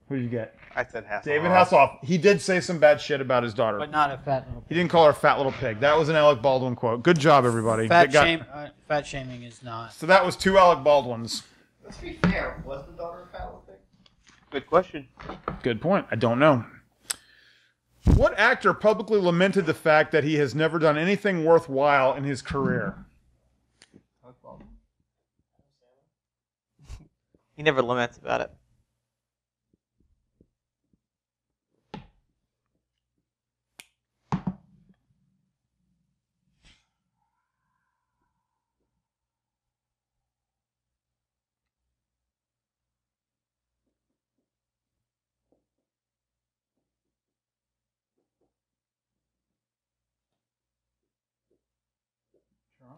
Who did you get? I said Hasselhoff. David Hasselhoff. He did say some bad shit about his daughter. But not a fat little He didn't call her a fat little pig. That was an Alec Baldwin quote. Good job, everybody. fat It got- shame. Fat shaming is not. So that was 2 Alec Baldwins. Let's be fair. Was the daughter a fat little pig? Good question. Good point. I don't know. What actor publicly lamented the fact that he has never done anything worthwhile in his career? He never laments about it.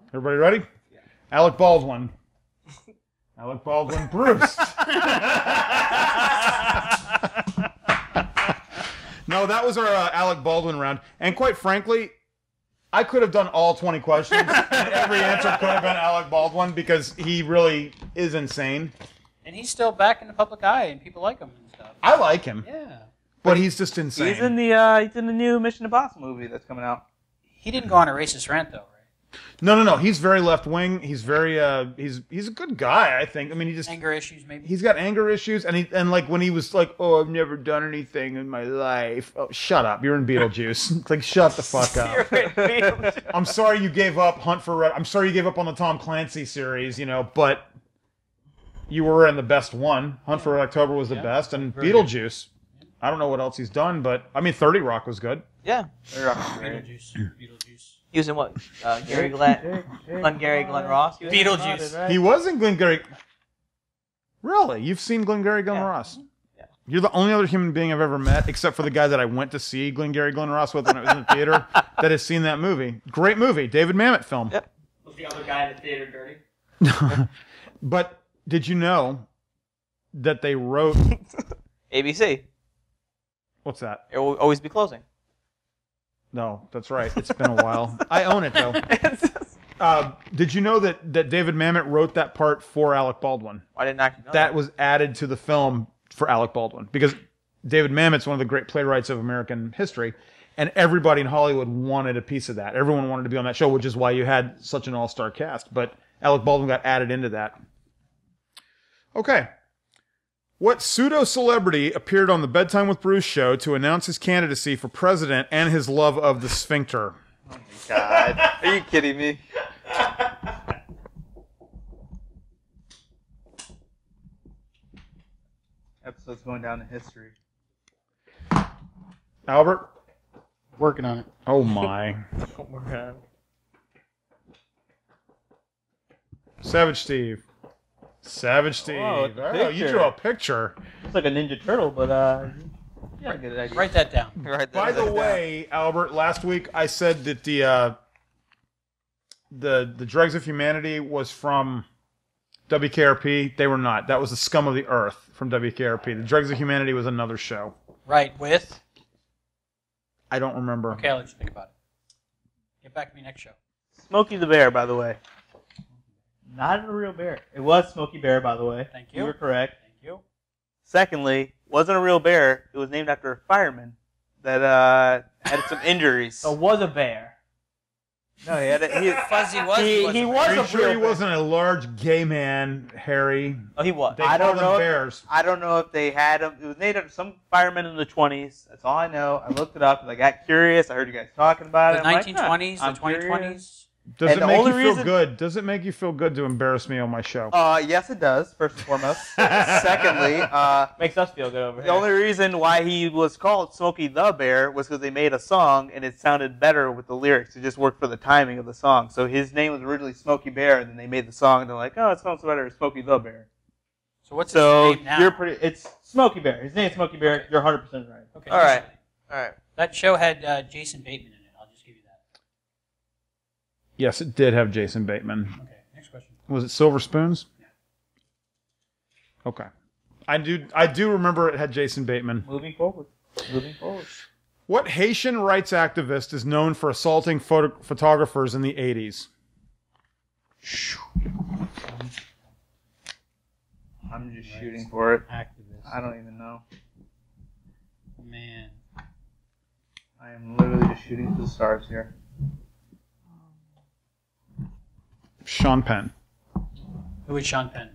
Everybody ready? Yeah. Alec Baldwin. Alec Baldwin, Bruce. No, that was our Alec Baldwin round. And quite frankly, I could have done all 20 questions, and every answer could have been Alec Baldwin because he really is insane. And he's still back in the public eye, and people like him and stuff. I like him. Yeah. But he's just insane. He's in the new Mission Impossible movie that's coming out. He didn't go on a racist rant, though, right? No. He's very left wing. He's very he's a good guy, I think. I mean, he just anger issues, maybe. He's got anger issues, and like when he was like, "Oh, I've never done anything in my life." Oh, shut up! You're in Beetlejuice. It's like, shut the fuck up. I'm sorry you gave up Hunt for Red. I'm sorry you gave up on the Tom Clancy series, but you were in the best one. Hunt for Red October was the best, and Beetlejuice. I don't know what else he's done, but I mean, 30 Rock was good. Yeah. 30 Rock was great. Beetlejuice. He was in what? Gary Glenn Ross? Beetlejuice. He was in Glengarry. Really? You've seen Glengarry Glen Ross? Yeah. You're the only other human being I've ever met, except for the guy that I went to see Glengarry Glen Ross with when it was in the theater, that has seen that movie. Great movie. David Mamet film. Yep. Was the other guy in the theater dirty? But did you know that they wrote... ABC. What's that? It will always be closing. No, that's right. It's been a while. I own it, though. Did you know that David Mamet wrote that part for Alec Baldwin? I didn't actually know that was added to the film for Alec Baldwin. Because David Mamet's one of the great playwrights of American history, and everybody in Hollywood wanted a piece of that. Everyone wanted to be on that show, which is why you had such an all-star cast. But Alec Baldwin got added into that. Okay. What pseudo-celebrity appeared on the Bedtime with Bruce show to announce his candidacy for president and his love of the sphincter? Oh my God. Are you kidding me? Episode's going down in history. Albert? Working on it. Oh my. Working on it. Savage Steve. Savage Steve. Oh, you drew a picture. It's like a Ninja Turtle, but yeah, good idea. Write that down. By the way, Albert, last week I said that the Dregs of Humanity was from WKRP. They were not. That was the Scum of the Earth from WKRP. The Dregs of Humanity was another show. Right, with? I don't remember. Okay, I'll let you think about it. Get back to me next show. Smokey the Bear, by the way. Not a real bear. It was Smokey Bear, by the way. Thank you. You were correct. Thank you. Secondly, wasn't a real bear. It was named after a fireman that had some injuries. So was a bear. No, he had Fuzzy was. He was Are you a sure real he wasn't a large gay man, Harry? Oh, he was. They I call don't them know. bears. I don't know if they had him. It was named after some fireman in the 20s. That's all I know. I looked it up because I got curious. I heard you guys talking about The it. I'm like, 1920s, I'm the 2020s. curious. Does And it the make you only feel reason- good? Does it make you feel good to embarrass me on my show? Yes, it does, first and foremost. Secondly, Makes us feel good over the here. only reason why he was called Smokey the Bear was because they made a song and it sounded better with the lyrics. It just worked for the timing of the song. So his name was originally Smokey Bear, and then they made the song and they're like, oh, it sounds better as Smokey the Bear. So what's So his name now? you're pretty. It's Smokey Bear. His name's Smokey Bear. You're 100% right. Okay, All right. listen. All right. That show had Jason Bateman in it. I'll just give you that. Yes, it did have Jason Bateman. Okay, next question. Was it Silver Spoons? Okay. I do remember it had Jason Bateman. Moving forward. Moving forward. What Haitian rights activist is known for assaulting photographers in the 80s? I'm just shooting for it. Activist. I don't even know. Man. I am literally just shooting for the stars here. Sean Penn. Who is Sean Penn?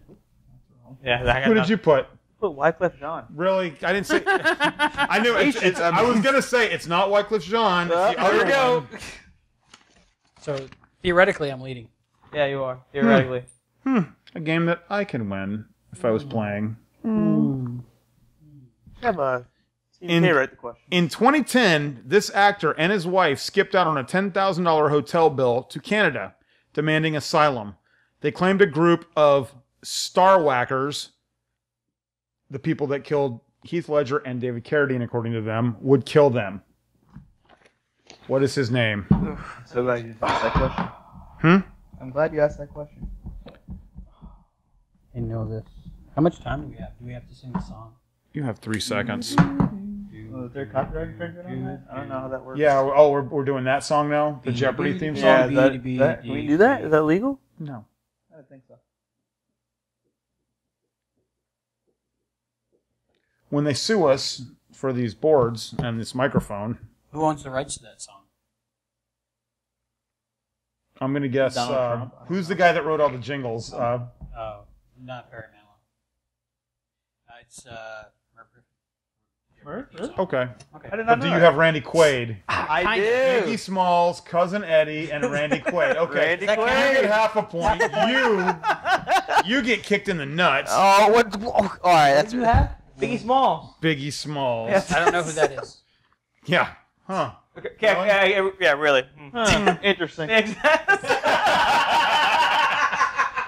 Yeah. Who did you put? Put Wycliffe Jean. Really? I didn't say. I knew it. I was gonna say it's not Wycliffe Jean. It's the There other we go. one. So theoretically, I'm leading. Yeah, you are. Theoretically. A game that I can win if I was playing. Have a In- CDK write the question. In 2010, this actor and his wife skipped out on a $10,000 hotel bill to Canada, demanding asylum. They claimed a group of star whackers, the people that killed Heath Ledger and David Carradine, according to them, would kill them. What is his name? So glad you didn't ask that question. I'm glad you asked that question. I know this. How much time do we have? Do we have to sing the song? You have 3 seconds. Oh, is there copyright infringement on that? I don't know how that works. Yeah. Oh, we're doing that song now. The Jeopardy theme song. Yeah, can we do that? Is that legal? No. I don't think so. When they sue us for these boards and this microphone, Who owns the rights to that song? I'm going to guess who's the guy that wrote all the jingles? Oh, not Barry Manilow. It's Murph? Really? Okay. I did But not do know you that. have Randy Quaid? I do. Biggie Smalls, Cousin Eddie, and Randy Quaid. Okay. Randy You Quaid. get half a point. You get kicked in the nuts. Oh, what? All right, that's What do you have? Biggie Smalls. Biggie Smalls. Yes. I don't know who that is. Yeah. Huh. Okay, yeah, really. Interesting. Exactly.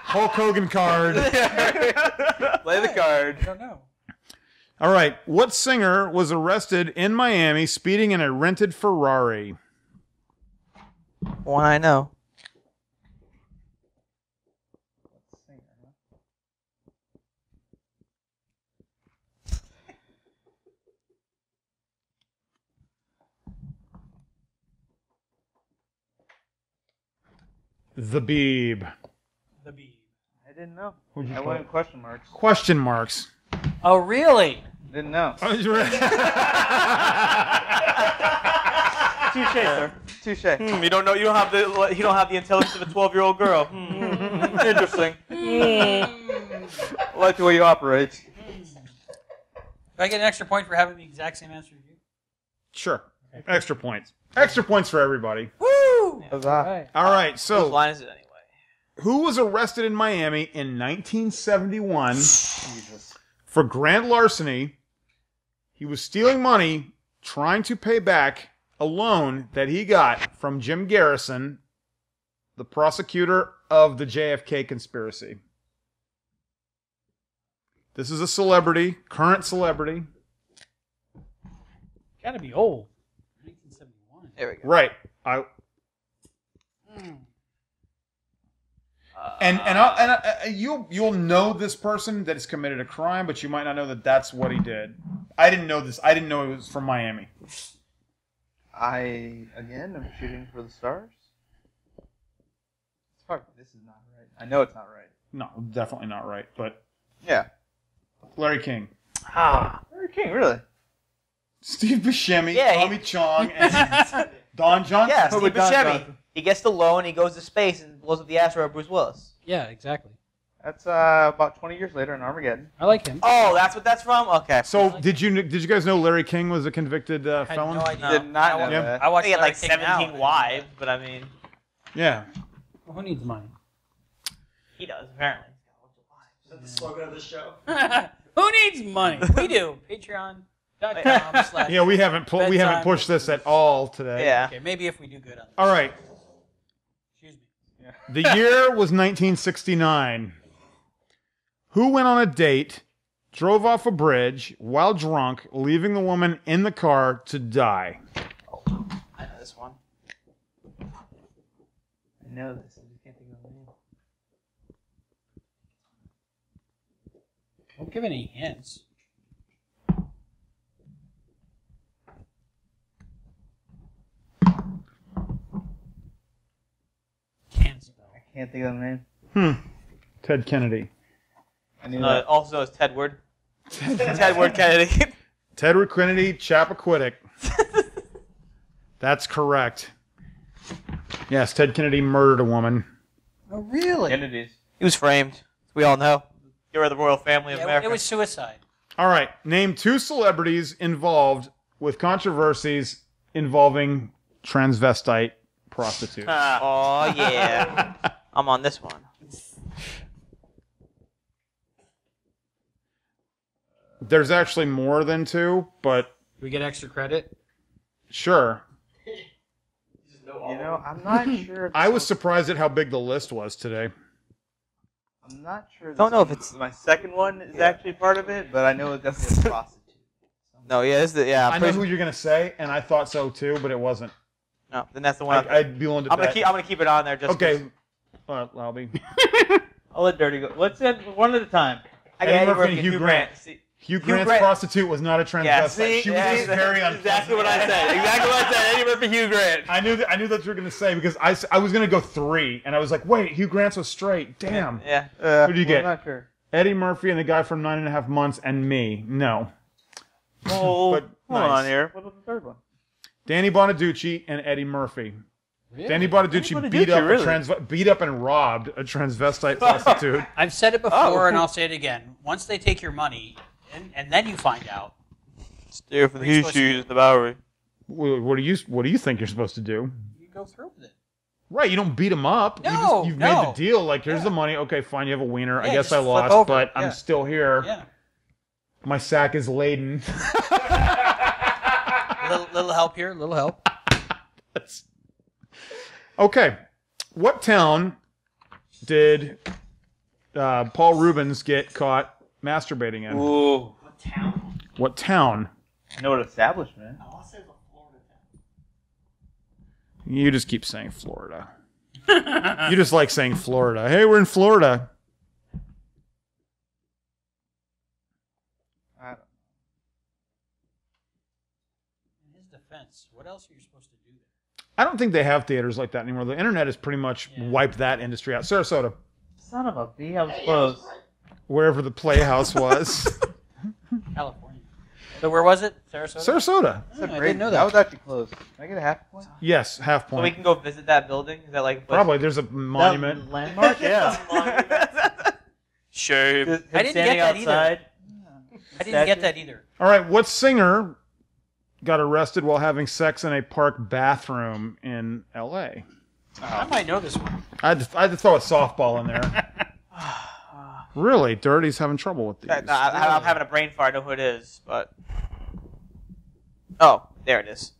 Hulk Hogan card. Play the card. I don't know. All right. What singer was arrested in Miami speeding in a rented Ferrari? One I know. The Beeb. The Bee. I didn't know. Who'd you I put? went in question marks. Question marks. Oh, really? Didn't know. Oh, you're right. Touche, sir. Touche. You don't know. You don't have the intelligence of a 12-year-old girl. Interesting. I like the way you operate. Do I get an extra point for having the exact same answer as you? Sure. Extra points. Extra points for everybody. Woo! Huzzah. All right. Whose So, line is it anyway? who was arrested in Miami in 1971 Jesus. for grand larceny? He was stealing money, trying to pay back a loan that he got from Jim Garrison, the prosecutor of the JFK conspiracy. This is a celebrity, current celebrity. Gotta be old. 1971. There we go. Right. You'll know this person that has committed a crime, but you might not know that that's what he did. I didn't know this. I didn't know it was from Miami. I, again, am shooting for the stars. Fuck, this is not right. I know it's not right. No, definitely not right. But Yeah. Larry King, Larry King, really? Steve Buscemi, Yeah, Tommy Chong, and Don Johnson. Yeah, Who Steve would Don Buscemi. Johnson? He gets the loan, he goes to space, and blows up the asteroid Bruce Willis. Yeah, exactly. That's about 20 years later in Armageddon. I like him. Oh, that's what that's from? Okay. So did you guys know Larry King was a convicted I had felon? no idea. Did not know Yeah. that. I watched He had like Larry King now, 17 wives, but I mean, Yeah. Well, who needs money? he does, apparently. Is that the slogan of the show? Who needs money? We do. Patreon.com/. Yeah, we haven't Bedtime. pushed this at all today. Yeah. Okay, maybe if we do good on this. All right. Excuse me. The year was 1969. Who went on a date, drove off a bridge while drunk, leaving the woman in the car to die? I know this one. I know this. I just can't think of the name. Don't give any hints. Can't spell. I can't think of the name. Ted Kennedy. I knew that. Also known as Tedward. Tedward Kennedy. Tedward Kennedy Chappaquiddick. That's correct. Yes, Ted Kennedy murdered a woman. Oh, really? Kennedys. He was framed. We all know. You were the royal family of Yeah, America. it was suicide. All right, name 2 celebrities involved with controversies involving transvestite prostitutes. Oh, yeah. I'm on this one. There's actually more than 2, but Do we get extra credit? sure. You know, I'm not sure. I was surprised at how big the list was today. I'm not sure. Don't know if it's- my second one is actually part of it, but I know it's definitely a prostitute. No, yeah, this is the, yeah. I know who you're going to say, and I thought so too, but it wasn't. No, then that's the one. I'd be willing to I'm bet. gonna keep it on there just. Okay, Laube. I'll let Dirty go. Let's end one at a time. I got Eddie Eddie Murphy and Hugh Grant. See, Hugh Grant's Grant- prostitute was not a transvestite. Yeah, see? She was Yeah, just very unpleasant. Exactly what I said. Exactly what I said. Eddie Murphy, Hugh Grant. I knew that you were going to say because I was going to go 3, and I was like, wait, Hugh Grant's was straight. Damn. Yeah. Who do you get? I'm not sure. Eddie Murphy and the guy from 9.5 Months and me. No. Oh, But hold nice. on here. What was the third one? Danny Bonaducci and Eddie Murphy. Really? Danny Bonaducci, Danny beat Bonaducci, up beat up and robbed a transvestite prostitute. I've said it before, and I'll say it again. Once they take your money, and then you find out. Steer for the He Shoes in the Bowery. What do you think you're supposed to do? You go through with it. Right, you don't beat him up. You've made the deal. Like, here's the money. Okay, fine, you have a wiener. I Yeah, guess just I flip lost, over. but I'm Yeah. still here. Yeah. My sack is laden. Little help here, little help. Okay, what town did Paul Rubens get caught masturbating in? Ooh. What town? What town? I know what establishment. I want to say the Florida town. You just keep saying Florida. You just like saying Florida. Hey, we're in Florida. In his defense, what else are you supposed to do there? I don't think they have theaters like that anymore. The internet has pretty much wiped that industry out. Sarasota, Son of a B, I was close. wherever the Playhouse was. California. So where was it? Sarasota? Sarasota. Oh, I didn't know that. That was actually close. Can I get a half point? Yes, half So we point. can go visit that building? Is that like a place? Probably. There's a monument. That landmark? Yeah. Shame. Him I didn't standing get that either. outside. I didn't get that either. All right, what singer got arrested while having sex in a park bathroom in L.A.? I might know this one. I had to throw a softball in there. Really? Dirty's having trouble with these. I'm having a brain fart. I know who it is, but... Oh, there it is.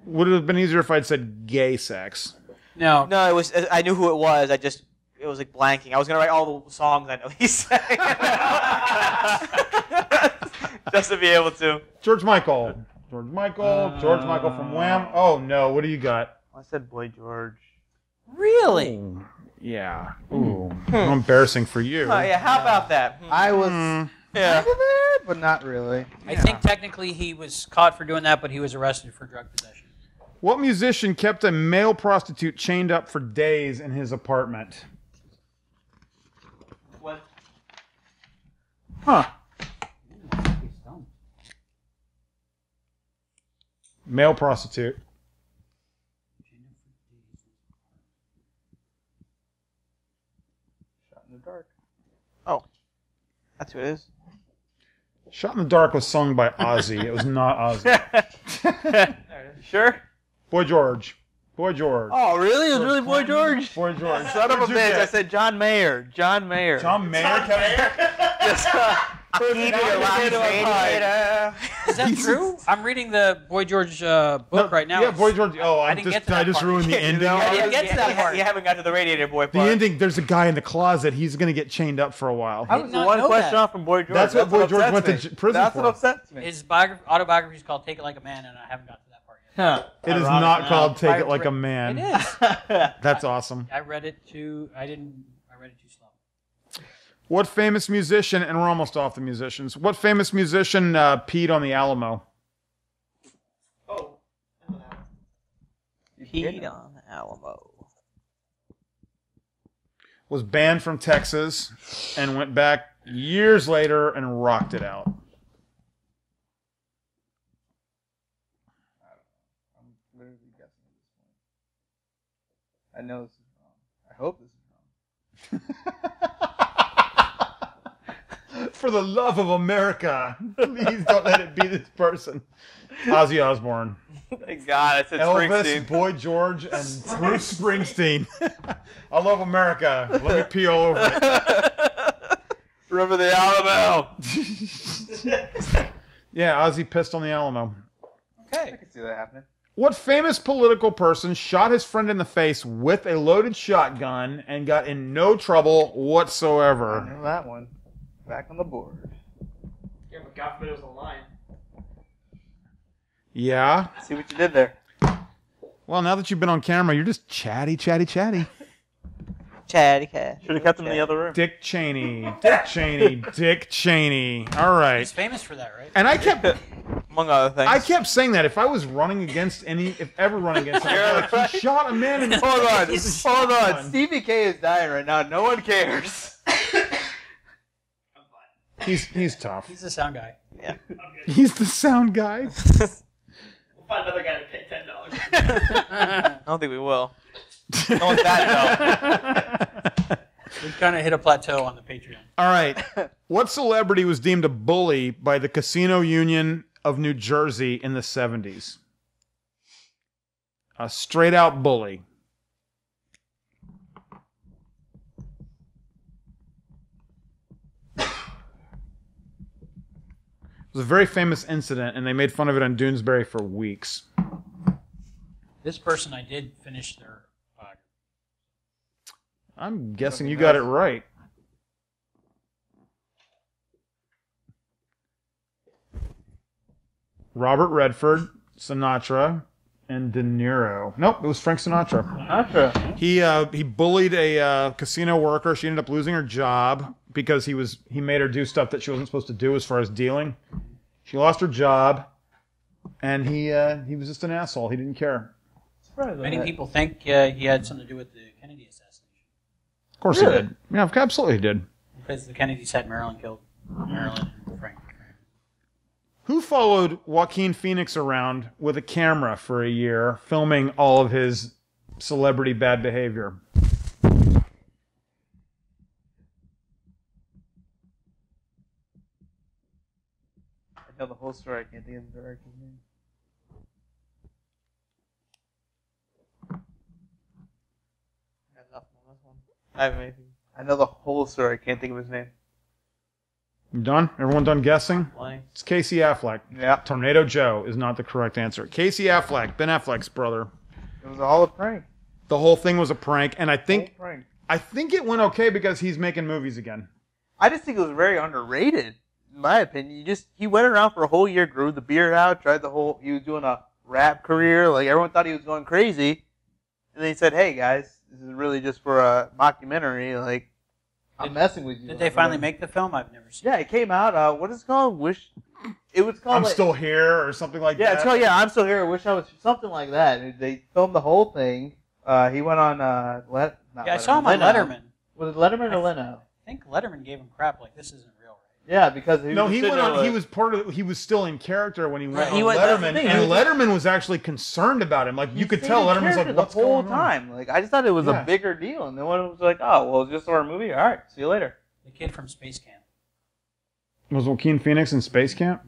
Would it have been easier if I'd said gay sex? No. No, it was. I knew who it was. It was like blanking. I was gonna write all the songs I know he sang, just to be able to. George Michael. George Michael from Wham. Oh no, what do you got? I said Boy George. Really? Ooh, yeah. Ooh. How embarrassing for you. Oh yeah, how about that? I was Yeah. kind of there, but not really. I think technically he was caught for doing that, but he was arrested for drug possession. What musician kept a male prostitute chained up for days in his apartment? What? Huh. Male prostitute. Shot in the dark. Oh, that's who it is. Shot in the Dark was sung by Ozzy. It was not Ozzy. Sure. Boy George. Boy George. Oh, really? It was really Boy George? Boy George. Son of a What'd you bitch. get? I said John Mayer. John Mayer. John Mayer. Keep your life radiator. Is that true? I'm reading the Boy George book right now. Yeah, Boy George. Oh, I didn't get to I that just part. ruined the ending. I didn't get to that part. You haven't got to the radiator boy The part. ending. There's a guy in the closet. He's gonna get chained up for a while. I did was not one know question that. off from Boy George. That's what Boy George went upsets to me. prison That's for. what upsets me. His autobiography is called Take It Like a Man, and I haven't got to that part yet. Huh. It is Ironic not now. called Take It Like a Man. It is. That's awesome. I read it too. I read it too slow. What famous musician, and we're almost off the musicians, what famous musician peed on the Alamo? Oh. Peed on the Alamo. Was banned from Texas and went back years later and rocked it out. I'm literally guessing at this point. I know this is wrong. I hope this is wrong. For the love of America, please don't let it be this person. Ozzy Osbourne. Thank God, I said Elvis, Springsteen. Boy George, and Bruce Springsteen. I love America. Let me pee all over it. Remember the Alamo. Yeah, Ozzy pissed on the Alamo. I can see that happening. What famous political person shot his friend in the face with a loaded shotgun and got in no trouble I whatsoever? know that one. Back on the board. Yeah, but God forbid it was a lion. Yeah? See what you did there. Well, now that you've been on camera, you're just chatty. Chatty cat. Should have kept him in the other room. Dick Cheney. All right. He's famous for that, right? And I kept, among other things, I kept saying that if I was running against if ever running against him, like, he shot a man in the Hold on. Stevie K is dying right now. No one cares. He's tough. He's the sound guy. Yeah. He's the sound guy. We'll find another guy to pay $10. I don't think we will. No one's that though. We've kind of hit a plateau on the Patreon. All right. What celebrity was deemed a bully by the Casino Union of New Jersey in the 70s? A straight out bully. It was a very famous incident, and they made fun of it on Doonesbury for weeks. This person, I did finish their. I'm guessing you got it right. Robert Redford, Sinatra, and De Niro. Nope, it was Frank Sinatra. He bullied a casino worker. She ended up losing her job because he made her do stuff that she wasn't supposed to do as far as dealing. She lost her job, and he was just an asshole. He didn't care. Many people think he had something to do with the Kennedy assassination. Of course he did. Yeah, absolutely he did. Because the Kennedys had Marilyn killed. Marilyn and Frank. Who followed Joaquin Phoenix around with a camera for a year, filming all of his celebrity bad behavior? I know the whole story. I can't think of the director's name. I have anything. I know the whole story. I can't think of his name. You done? Everyone done guessing? Blank. It's Casey Affleck. Yeah. Tornado Joe is not the correct answer. Casey Affleck, Ben Affleck's brother. It was all a prank. The whole thing was a prank, and I Whole think prank. it went okay because he's making movies again. I just think it was very underrated, in my opinion. He went around for a whole year, grew the beard out, he was doing a rap career. Like, everyone thought he was going crazy. And then he said, hey, guys, this is really just for a mockumentary. Like, I'm messing with you. Did they finally make the film? I've never seen it. Yeah, it came out. What is it called? It was called. I'm Still Here or something like that. It's called, I'm Still Here. I wish I was something like that. They filmed the whole thing. He went on. I saw him on Letterman. Was it Letterman or Leno? I think Letterman gave him crap like this isn't real, right? Yeah, because he went on. He was still in character when he went on He went- Letterman, that's the thing. and Letterman was actually concerned about him. Like you could tell, Letterman's like, "What's the whole going on?" time. Like, I just thought it was a bigger deal, and then when it was like, oh, well, it's just our movie. All right, see you later. The kid from Space Camp. Was Joaquin Phoenix in Space Camp?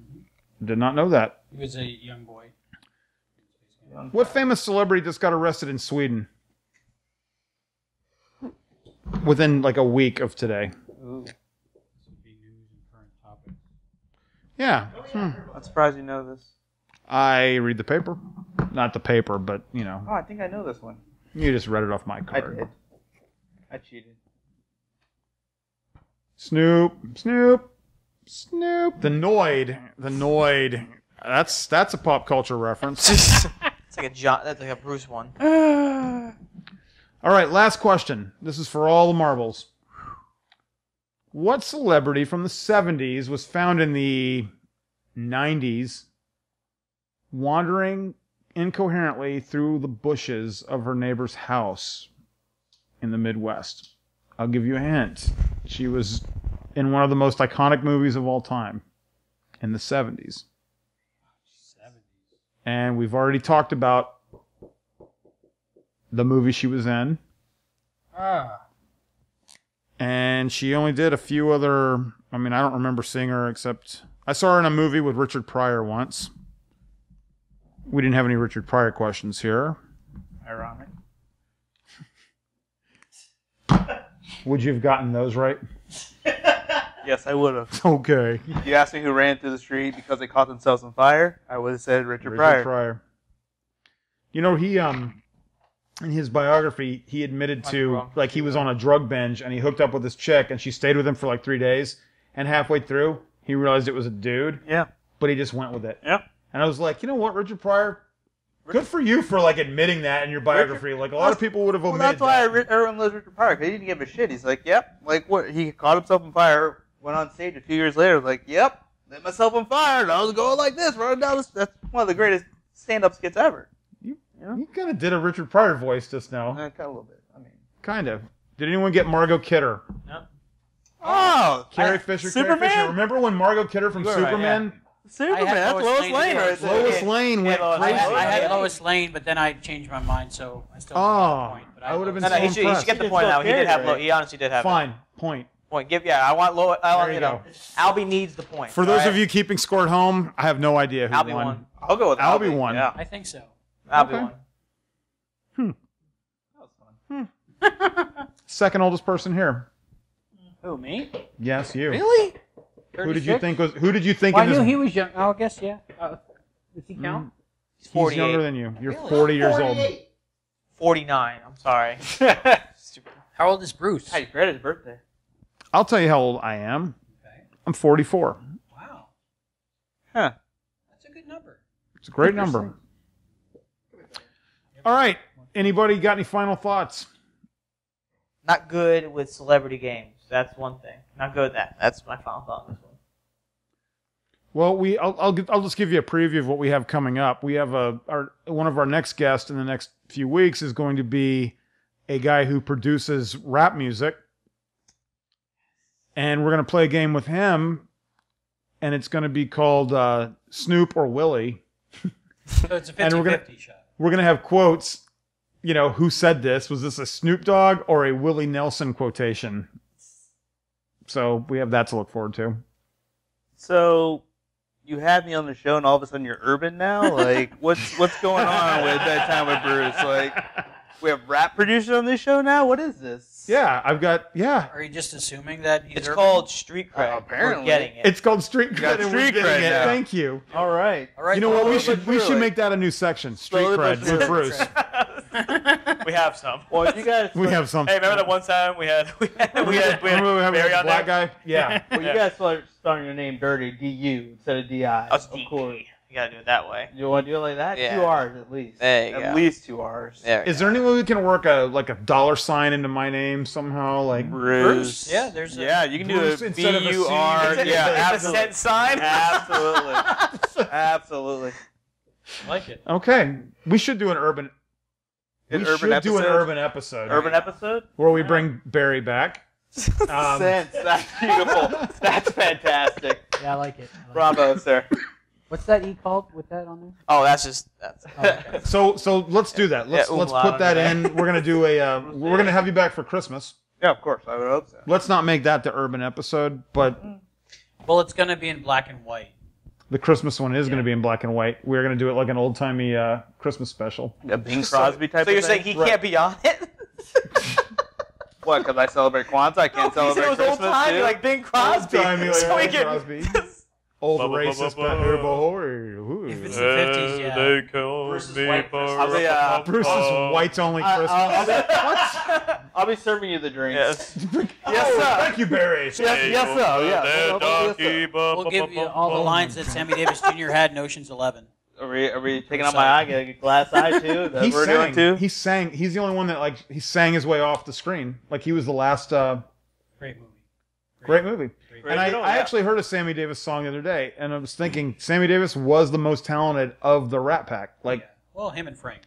Did not know that. He was a young boy. What famous celebrity just got arrested in Sweden? Within like a week of today. Ooh. Yeah. I'm surprised you know this. I read the paper. Not the paper, but, you know. Oh, I think I know this one. You just read it off my I card. did. I cheated. Snoop. The Noid. That's a pop culture reference. It's like that's like a Bruce one. All right, last question. This is for all the marbles. What celebrity from the 70s was found in the 90s wandering incoherently through the bushes of her neighbor's house in the Midwest? I'll give you a hint. She was in one of the most iconic movies of all time in the 70s. And we've already talked about the movie she was in. And she only did a few other... I mean, I don't remember seeing her except... I saw her in a movie with Richard Pryor once. We didn't have any Richard Pryor questions here. Ironic. Would you have gotten those right? Yes, I would have. Okay. If you asked me who ran through the street because they caught themselves on fire, I would have said Richard Pryor. You know, he in his biography, he admitted to like he was on a drug binge and he hooked up with this chick and she stayed with him for like 3 days, and halfway through he realized it was a dude. Yeah. But he just went with it. Yeah. And I was like, you know what, Richard Pryor, Good for you for like admitting that in your biography. Like a lot of people would have Well, omitted that's why that. everyone loves Richard Pryor. 'Cause he didn't give a shit. He's like, yep. Like what? He caught himself on fire. Went on stage a few years later. Like, yep. Lit myself on fire. And I was going like this, running down this. That's one of the greatest stand-up skits ever. You kind of did a Richard Pryor voice just now. Kind of a little bit. I mean, Kind of. Did anyone get Margot Kidder? No. oh, Carrie Fisher. Superman? Carrie Fisher. Remember when Margot Kidder from You were right, Superman? Superman. I had That's Lois Lois Lane Lane to right do it. there. Lois Lane went Lois- crazy. I had Yeah. Lois Lane, but then I changed my mind, so I still Oh, didn't get the point. But I would have been No, no, so he should impressed. get the He point did now. He did have. right? He honestly did have. Fine. Point. Point. I want Lois. There you go. Albie needs the point. For those all of you keeping score at home, I have no idea who Albie won. won. I'll go with Albie Albie. won. Yeah. I think so. Albie Okay. won. That was fun. Second oldest person here. Who, me? Yes, you. Really? Who did you think was? Who did you think Well, I in this? knew he was young. Oh, I guess, yeah. Does he count? He's He's 48. younger than you. You're Really? 40 years old. 49. I'm sorry. Stupid. How old is Bruce? Hey, Greta's birthday. I'll tell you how old I am. Okay. I'm 44. Wow. Huh. That's a good number. It's a great number. All right. Anybody got any final thoughts? Not good with celebrity games. That's one thing. Not good at that. That's my final thought on this one. Well, I'll just give you a preview of what we have coming up. We have one of our next guests in the next few weeks is going to be a guy who produces rap music, and we're going to play a game with him, and it's going to be called Snoop or Willie. So it's a And 50-50 shot. We're going to have quotes. You know, who said this? Was this a Snoop Dogg or a Willie Nelson quotation? So we have that to look forward to. So, you had me on the show, and all of a sudden you're urban now. Like, what's going on with Bedtime with Bruce? Like, we have rap producers on this show now. What is this? Yeah, I've got Are you just assuming that he's It's urban? called street cred. Apparently. We're getting it. It's called street got cred. and street we're getting cred it. now. Thank you. All right. All right. You know what? We slowly should but surely. make that a new section. Street Slowly but cred with surely. Bruce. We have some. Well, you guys. We have some. Hey, remember that one time we had Remember we had Barry the on black there? guy? Yeah. Well, you guys start spelling your name dirty, D-U, instead of D-I. That's Of DD. course. You gotta do it that way. You want to do it like that? Yeah. 2 R's at least. There you at go. least 2 R's. There. Is there any way we can work a $sign into my name somehow? Like Bruce. Yeah, there's a... Yeah, you can Bruce do a instead of a C. B-U-R. It's Yeah, a absolutely. cent sign. Absolutely. Absolutely. I like it. okay, we should do an urban. An we urban should do an episode? urban episode Urban episode? where we bring Barry back. Sense. That's beautiful. That's fantastic. Yeah, I like it. I like it. Bravo, sir. What's that E called with that on there? Oh, that's. Oh, okay. So let's do that. Let's Yeah, let's umlaut put that on in. We're gonna do we're gonna have you back for Christmas. Yeah, of course. I would hope so. Let's not make that the urban episode, but Well, it's going to be in black and white. the Christmas one is gonna be in black and white. We're gonna do it like an old timey Christmas special. A Bing Crosby type So you're of saying thing? he can't be on it? What, because I celebrate Kwanzaa? I can't No, he said celebrate it was old Christmas timey, too? like Bing Crosby. Old-timey, like So we Bing can- Crosby. Old racist If it's the 50s, yeah. Bruce's white person. I'll be, Bruce's whites only Christmas. I'll be serving you the drinks. Yes. Yes, sir. Thank you, Barry. Yes, sir. Yes, sir. We'll give you all the lines that Sammy Davis Jr. had in Ocean's 11. Are we taking out my eye? Get a glass eye too? That He we're doing sang. too? He sang. He's the only one that he sang his way off the screen. Like he was the last Great movie. great movie. And I Yeah. actually heard a Sammy Davis song the other day, and I was thinking Sammy Davis was the most talented of the Rat Pack. Like Yeah. Well, him and Frank.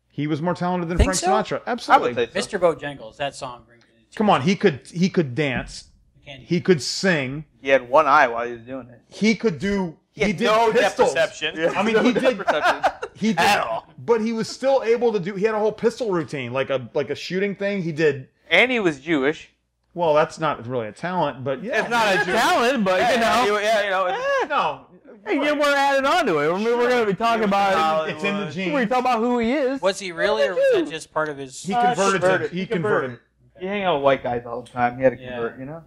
he was more talented than Think Frank so? Sinatra. I Absolutely. would say so. Mr. Bojangles, that song brings me to Come on, he could dance. Candy. He could sing. He had one eye while he was doing it. He could do. He did no depth pistols. perception. I mean, he did. Perception. He did. At all. But he was still able to do. He had a whole pistol routine, like a shooting thing. He did. And he was Jewish. Well, that's not really a talent, but yeah. It's not a talent, but you know. Yeah, you know. It's, No. Hey, we're adding on to it. We're going to be talking about It's in the We're genes. talking about who he is. Was he really, or was that just part of his... He converted. converted. He He converted. You hang out with white guys all the time. He had to Yeah. convert, you know?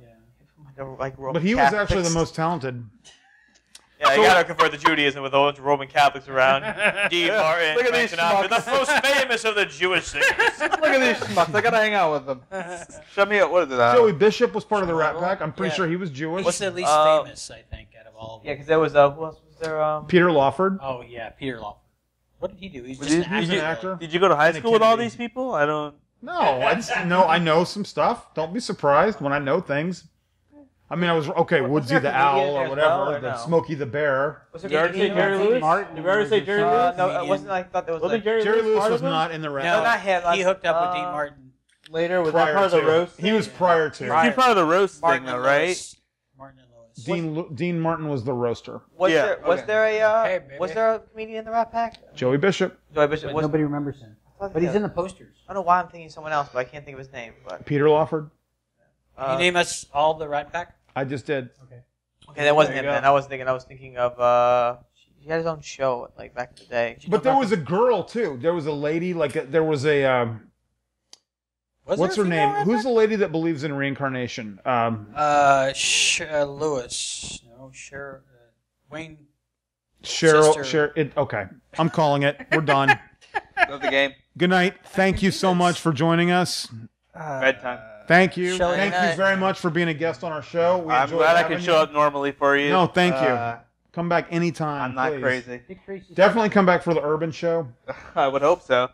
Yeah. like Roman But he was actually the Catholics. most talented. Yeah, you gotta convert to Judaism with a bunch of Roman Catholics around. Dean Martin, Look at these Frank Sinatra, schmucks. the most famous of the Jewish singers. Look at these schmucks. I gotta hang out with them. Show me what is it? Joey Bishop was part of the Rat Pack. I'm pretty Yeah. sure he was Jewish. What's the least famous, I think, out of all of them? Yeah, because there was who else was there? Peter Lawford. Oh, yeah, Peter Lawford. What did he do? He's Did just you- an He's actor. an actor. Did you go to high And a school with all Kennedy. these people? I don't. No, I know some stuff. Don't be surprised when I know things. I mean, I was okay. Was Woodsy there a the comedian owl there or as whatever. well, or the no? Smokey the bear. Was Did you ever say comedian Jerry there? Lewis? Martin Did you ever was say his Jerry son. Lewis? No, it wasn't. I thought there was Wasn't like. Jerry Jerry Lewis Lewis part was of it? not in the rap. No, not him. he hooked up with Dean Martin. Later, was that prior part of the to. roast? He was prior to. Prior. He's part of the roast Martin thing, though, and right? Lewis. Martin and Lewis. Dean Martin was the roaster. Was Yeah, there was okay. there a Hey, baby. was there a comedian in the Rat Pack? Joey Bishop, Joey Bishop. But Was, nobody remembers him. I thought But he's that- in the posters. I don't know why I'm thinking someone else, but I can't think of his name. But Peter Lawford. Can you name us all the Rat Pack? I just did. okay, that wasn't There him you then. go. I was thinking of he had his own show like back in the day. But there was a girl too. There was a lady. There was a. Was What's there her a name? female Rat Who's Pack? the lady that believes in reincarnation? Lewis. No, Wayne. Cheryl. Sister. Okay, I'm calling it. We're done. Love the game. Good night. Thank you so much for joining us. Bedtime. Thank you. Shelley, Thank good you night. very much for being a guest on our show. We I'm enjoyed glad I having could you. show up normally for you. No, thank you. Come back anytime. I'm not please. crazy. Definitely come back for the Urban Show. I would hope so.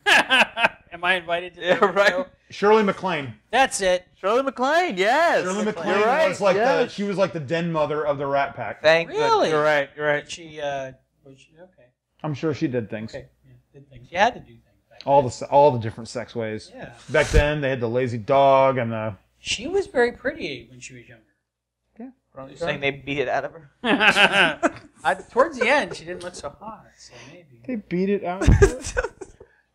Am I invited to the Yeah, Urban right. Show? Shirley MacLaine. That's it. Shirley MacLaine, yes. Shirley MacLaine You're right. was like yes. she was like the den mother of the Rat Pack. Thank Really? You're right. You're right. Did she, was she, okay. I'm sure she did things. Okay. Yeah, did things. You had to do things. Back All the different sex ways. then. Yeah. Back then, they had the lazy dog and the. She was very pretty when she was younger. You're saying they beat it out of her? Towards the end, she didn't look so hot, so maybe. They beat it out.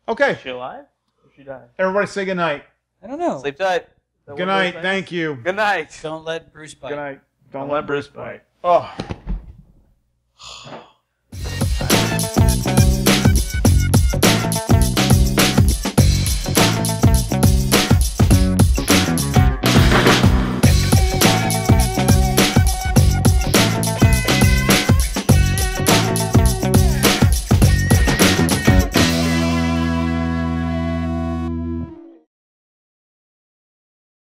Okay, Is she alive? Or she died? everybody say good night. I don't know. Sleep tight. Good night. Thank you. Good night. Don't let Bruce bite. Good night. Don't let Bruce bite. Oh.